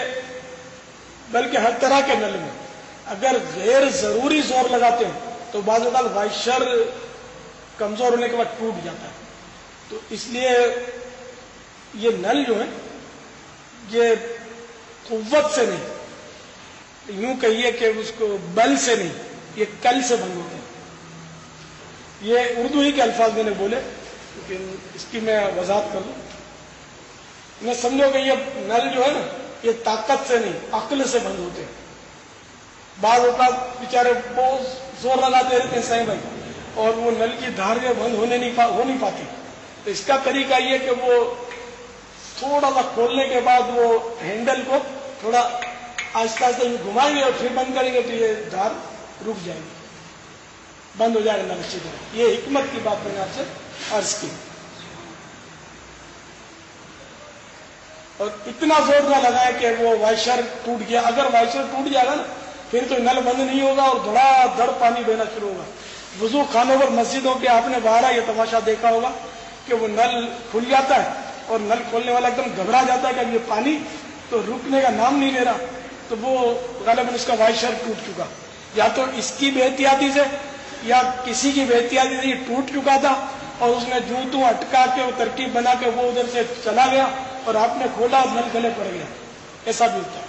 بلکہ ہر طرح کے نل میں اگر غیر ضروری زور لگاتے ہیں تو بعض اوقات وائشر کمزور ہونے کے بعد ٹوٹ جاتا ہے. تو اس لیے یہ نل جو ہے یہ قوت سے نہیں, یوں کہیے کہ اس کو بل سے نہیں, یہ کل سے بند ہوتے ہیں. یہ اردو ہی کے الفاظ میں نے بولے, لیکن اس کی میں وضاحت کر دوں. میں سمجھو کہ یہ نل جو ہے نا یہ طاقت سے نہیں عقل سے بند ہوتے ہیں. بعض اوقات بیچارے بہت زور لگاتے رہتے ہیں سائیں بھائی, اور وہ نل کی دھار جو بند ہو نہیں پاتی. تو اس کا طریقہ یہ کہ وہ تھوڑا سا کھولنے کے بعد وہ ہینڈل کو تھوڑا آہستہ آہستہ گھمائیں گے اور پھر بند کریں گے تو یہ دھار رک جائے گی, بند ہو جائے گا نل اچھی طرح. یہ حکمت کی بات میں نے آپ سے عرض کی. اور اتنا زور نہ لگائے کہ وہ وائشر ٹوٹ گیا. اگر وائشر ٹوٹ جائے گا نا پھر تو نل بند نہیں ہوگا اور دھڑا دھڑ پانی بہنا شروع ہوگا. وضو خانوں پر مسجدوں کے آپ نے باہر یہ تماشا دیکھا ہوگا کہ وہ نل کھل جاتا ہے اور نل کھولنے والا ایک دم گھبرا جاتا ہے کہ اب یہ پانی تو رکنے کا نام نہیں لے رہا, تو وہ غالباً اس کا وائشر ٹوٹ چکا, یا تو اس کی بے احتیاطی سے یا کسی کی بے احتیاطی سے یہ ٹوٹ چکا تھا اور اس نے جوں توں اٹکا کے وہ ترکیب بنا کے وہ ادھر سے چلا گیا اور آپ نے کھولا اور نل گلے پڑ گیا. ایسا بھی ہوتا ہے.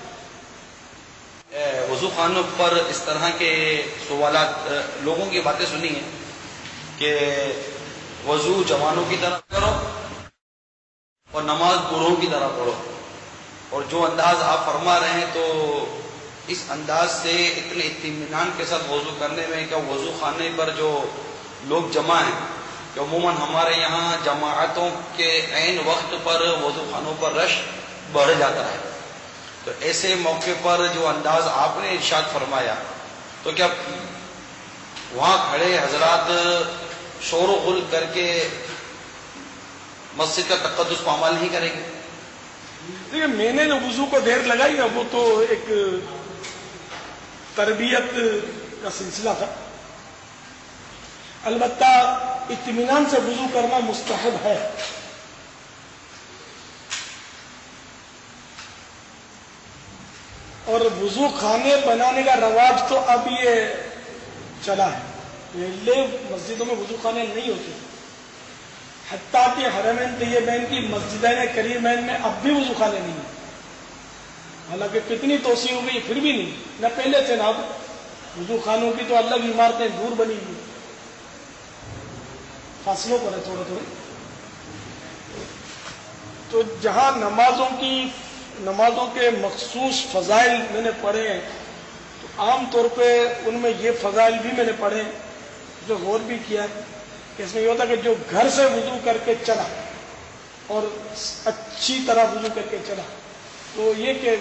وضو خانوں پر اس طرح کے سوالات, لوگوں کی باتیں سنی ہیں کہ وضو جوانوں کی طرح کرو اور نماز بوڑھوں کی طرح پڑھو, اور جو انداز آپ فرما رہے ہیں تو اس انداز سے اتنے اطمینان کے ساتھ وضو کرنے میں کہ وضو خانے پر جو لوگ جمع ہیں, کہ عموماً ہمارے یہاں جماعتوں کے عین وقت پر وضو خانوں پر رش بڑھ جاتا ہے, تو ایسے موقع پر جو انداز آپ نے ارشاد فرمایا تو کیا وہاں کھڑے حضرات شور و غل کر کے مسجد کا تقدس پامال نہیں کریں گے؟
دیکھیے میں نے جو وضو کو دیر لگائی نا وہ تو ایک تربیت کا سلسلہ تھا. البتہ اطمینان سے وضو کرنا مستحب ہے. اور وضو خانے بنانے کا رواج تو اب یہ چلا ہے, پہلے مسجدوں میں وضو خانے نہیں ہوتے, حتیٰ کہ حرمین طیبین کی مسجدین کریمین میں اب بھی وضو خانے نہیں ہیں. حالانکہ کتنی توسیع ہو گئی پھر بھی نہیں, نہ پہلے تھے نہ اب. وضو خانوں کی تو الگ عمارتیں دور بنی ہوئی, فاصلوں پر ہے تھوڑے تھوڑے. تو جہاں نمازوں کے مخصوص فضائل میں نے پڑھے ہیں تو عام طور پہ ان میں یہ فضائل بھی میں نے پڑھے, جو غور بھی کیا ہے کہ اس میں یہ ہوتا کہ جو گھر سے وضو کر کے چلا اور اچھی طرح وضو کر کے چلا, تو یہ کہ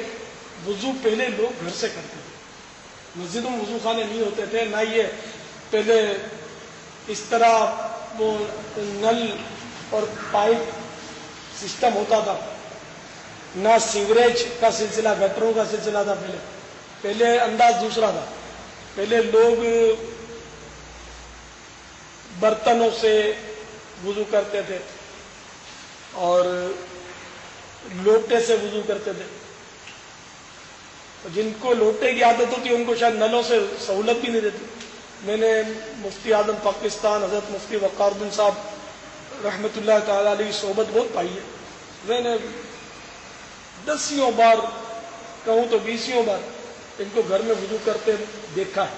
وضو پہلے لوگ گھر سے کرتے تھے, مسجدوں میں وضو خانے نہیں ہوتے تھے, نہ یہ پہلے اس طرح وہ نل اور پائپ سسٹم ہوتا تھا, نہ سیوریج کا سلسلہ, گٹروں کا سلسلہ تھا. پہلے انداز دوسرا تھا. پہلے لوگ برتنوں سے وضو کرتے تھے اور لوٹے سے وضو کرتے تھے. جن کو لوٹے کی عادت ہوتی ہے ان کو شاید نلوں سے سہولت بھی نہیں دیتی. میں نے مفتی اعظم پاکستان حضرت مفتی وقار الدین صاحب رحمۃ اللہ تعالی علیہ کی صحبت بہت پائی ہے. میں نے 10 بار کہوں تو 20 بار ان کو گھر میں وضو کرتے دیکھا ہے.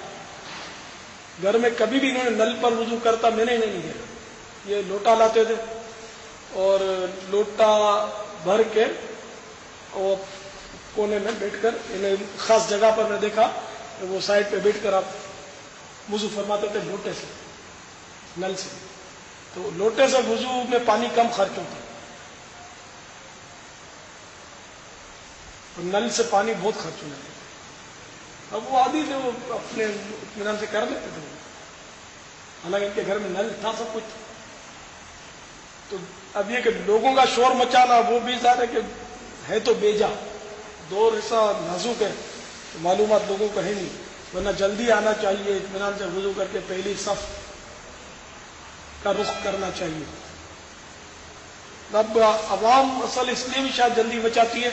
گھر میں کبھی بھی انہوں نے نل پر وضو کرتا میں نے نہیں دیکھا. یہ لوٹا لاتے تھے اور لوٹا بھر کے اور کونے میں بیٹھ کر انہیں خاص جگہ پر میں دیکھا کہ وہ سائڈ پہ بیٹھ کر آپ وضو فرماتے تھے لوٹے سے, نل سے. تو لوٹے سے وضو میں پانی کم خرچ ہوتا ہے اور نل سے پانی بہت خرچ ہوتا ہے. اب وہ عادی تھے, وہ اپنے اطمینان سے کر لیتے تھے, حالانکہ ان کے گھر میں نل تھا سب کچھ. تو اب یہ کہ لوگوں کا شور مچانا وہ بھی ظاہر ہے کہ ہے تو بیجا, دور ایسا نازک ہے معلومات لوگوں کو ہے نہیں, ورنہ جلدی آنا چاہیے, اطمینان سے وضو کر کے پہلی صف کا رخ کرنا چاہیے. اب عوام اصل اس لیے بھی شاید جلدی بچاتی ہے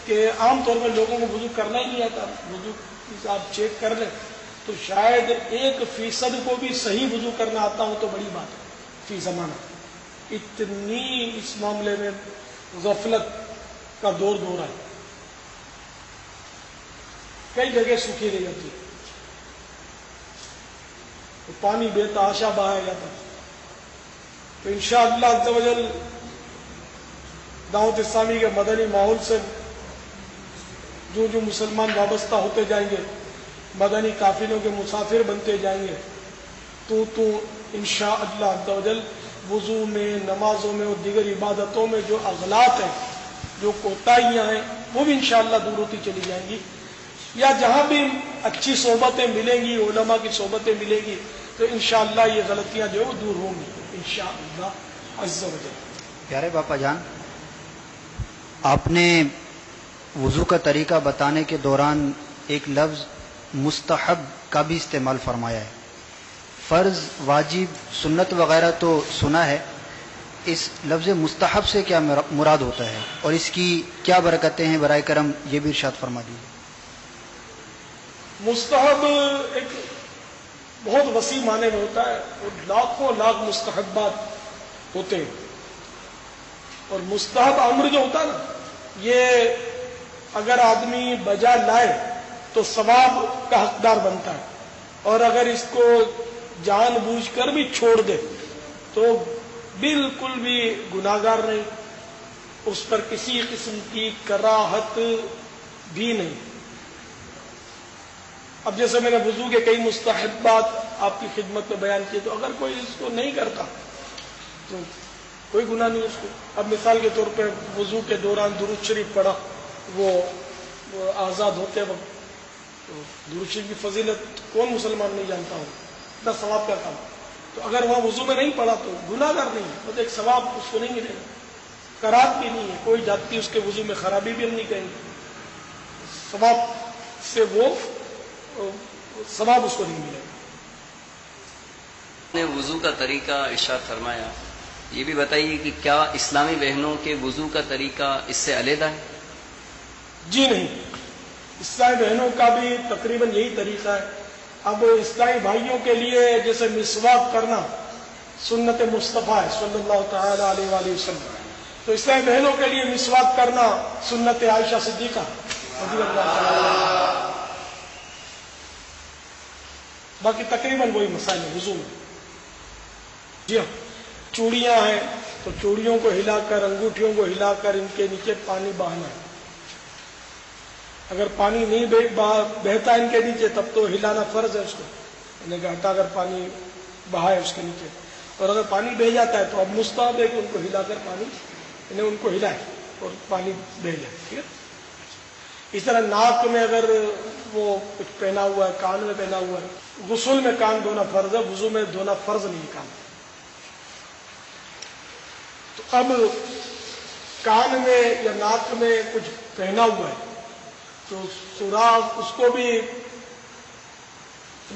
کہ عام طور پر لوگوں کو وضو کرنا ہی نہیں آتا. وضو آپ چیک کر لیں تو شاید 1% کو بھی صحیح وضو کرنا آتا ہو تو بڑی بات ہے فی زمانہ. اتنی اس معاملے میں غفلت کا دور رہا ہے. کئی جگہ سوکھی رہ جاتی ہے, پانی بے تحاشا بہایا جاتا ہے. تو انشاءاللہ عز و جل دعوت اسلامی کے مدنی ماحول سے جو جو مسلمان وابستہ ہوتے جائیں گے, مدنی قافلوں کے مسافر بنتے جائیں گے, تو انشاءاللہ عز و جل وضو میں, نمازوں میں اور دیگر عبادتوں میں جو اغلاط ہیں, جو کوتاہیاں ہیں, وہ بھی انشاءاللہ دور ہوتی چلی جائیں گی. یا جہاں بھی اچھی صحبتیں ملیں گی, علماء کی صحبتیں ملیں گی, تو انشاءاللہ یہ غلطیاں جو ہے وہ دور ہوں گی انشاءاللہ عز و جل.
پیارے باپا جان, آپ نے وضو کا طریقہ بتانے کے دوران ایک لفظ مستحب کا بھی استعمال فرمایا ہے. فرض, واجب, سنت وغیرہ تو سنا ہے, اس لفظ مستحب سے کیا مراد ہوتا ہے اور اس کی کیا برکتیں ہیں برائے کرم یہ بھی ارشاد فرما دیجیے.
مستحب ایک بہت وسیع معنی میں ہوتا ہے, اور لاکھوں لاکھ مستحبات ہوتے ہیں. اور مستحب امر جو ہوتا ہے نا, یہ اگر آدمی بجا لائے تو ثواب کا حقدار بنتا ہے, اور اگر اس کو جان بوجھ کر بھی چھوڑ دے تو بالکل بھی گناہگار نہیں, اس پر کسی قسم کی کراہت بھی نہیں. اب جیسے میں نے وضو کے کئی مستحبات آپ کی خدمت میں بیان کیے, تو اگر کوئی اس کو نہیں کرتا تو کوئی گناہ نہیں اس کو. اب مثال کے طور پہ وضو کے دوران درود شریف پڑھا, وہ آزاد ہوتے وقت, تو درود شریف کی فضیلت کون مسلمان نہیں جانتا ہو, اتنا ثواب کا کام. تو اگر وہاں وضو میں نہیں پڑھا تو گناہگار نہیں ہے, تو ایک ثواب اس کو نہیں ملے گا, کرات بھی نہیں ہے, کوئی جاتی اس کے وضو میں خرابی بھی ہم نہیں کہیں گے, ثواب سے وہ ثواب اس کو نہیں ملے گا.
نے وضو کا طریقہ ارشاد فرمایا, یہ بھی بتائیے کہ کیا اسلامی بہنوں کے وضو کا طریقہ اس سے علیحدہ ہے؟
جی نہیں, اسلامی بہنوں کا بھی تقریباً یہی طریقہ ہے. اب اسلامی بھائیوں کے لیے جیسے مسواک کرنا سنت مصطفیٰ ہے صلی اللہ تعالی علیہ وآلہ وسلم, تو اسلامی بہنوں کے لیے مسواک کرنا سنت عائشہ صدیقہ رضی اللہ تعالی. باقی تقریباً وہی مسائل ہے وضو میں. جی ہاں, چوڑیاں ہیں تو چوڑیوں کو ہلا کر, انگوٹھیوں کو ہلا کر ان کے نیچے پانی بہانا ہے. اگر پانی نہیں بہتا ان کے نیچے تب تو ہلانا فرض ہے اس کو, یعنی کہ ہٹا کر پانی بہائے اس کے نیچے. اور اگر پانی بہ جاتا ہے تو اب مستحب ہے کہ ان کو ہلا کر پانی, یعنی ان کو ہلائے اور پانی بہ جائے. ٹھیک ہے. اس طرح ناک میں اگر وہ کچھ پہنا ہوا ہے, کان میں پہنا ہوا ہے, غسل میں کان دھونا فرض ہے, وضو میں دھونا فرض نہیں کان. تو اب کان میں یا ناک میں کچھ پہنا ہوا ہے تو سوراخ اس کو بھی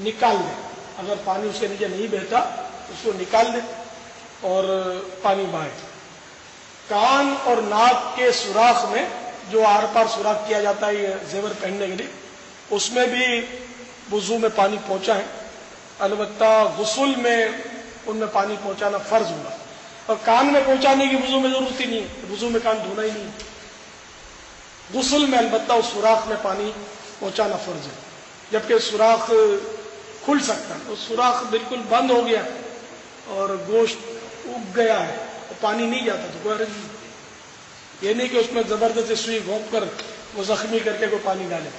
نکال دیں. اگر پانی اس کے نیچے نہیں بہتا اس کو نکال دیں اور پانی بہائے. کان اور ناک کے سوراخ میں جو آر پار سوراخ کیا جاتا ہے یہ زیور پہننے کے لیے، اس میں بھی وضو میں پانی پہنچا ہے، البتہ غسل میں ان میں پانی پہنچانا فرض ہوگا، اور کان میں پہنچانے کی وضو میں ضرورت ہی نہیں ہے، وضو میں کان دھونا ہی نہیں ہے، غسل میں البتہ اس سوراخ میں پانی پہنچانا فرض ہے، جبکہ سوراخ کھل سکتا ہے، اس سوراخ بالکل بند ہو گیا اور گوشت اگ گیا ہے اور پانی نہیں جاتا تو کوئی حرج نہیں، یہ نہیں کہ اس میں زبردستی سوئی گھونپ کر وہ زخمی کر کے کوئی پانی ڈالے۔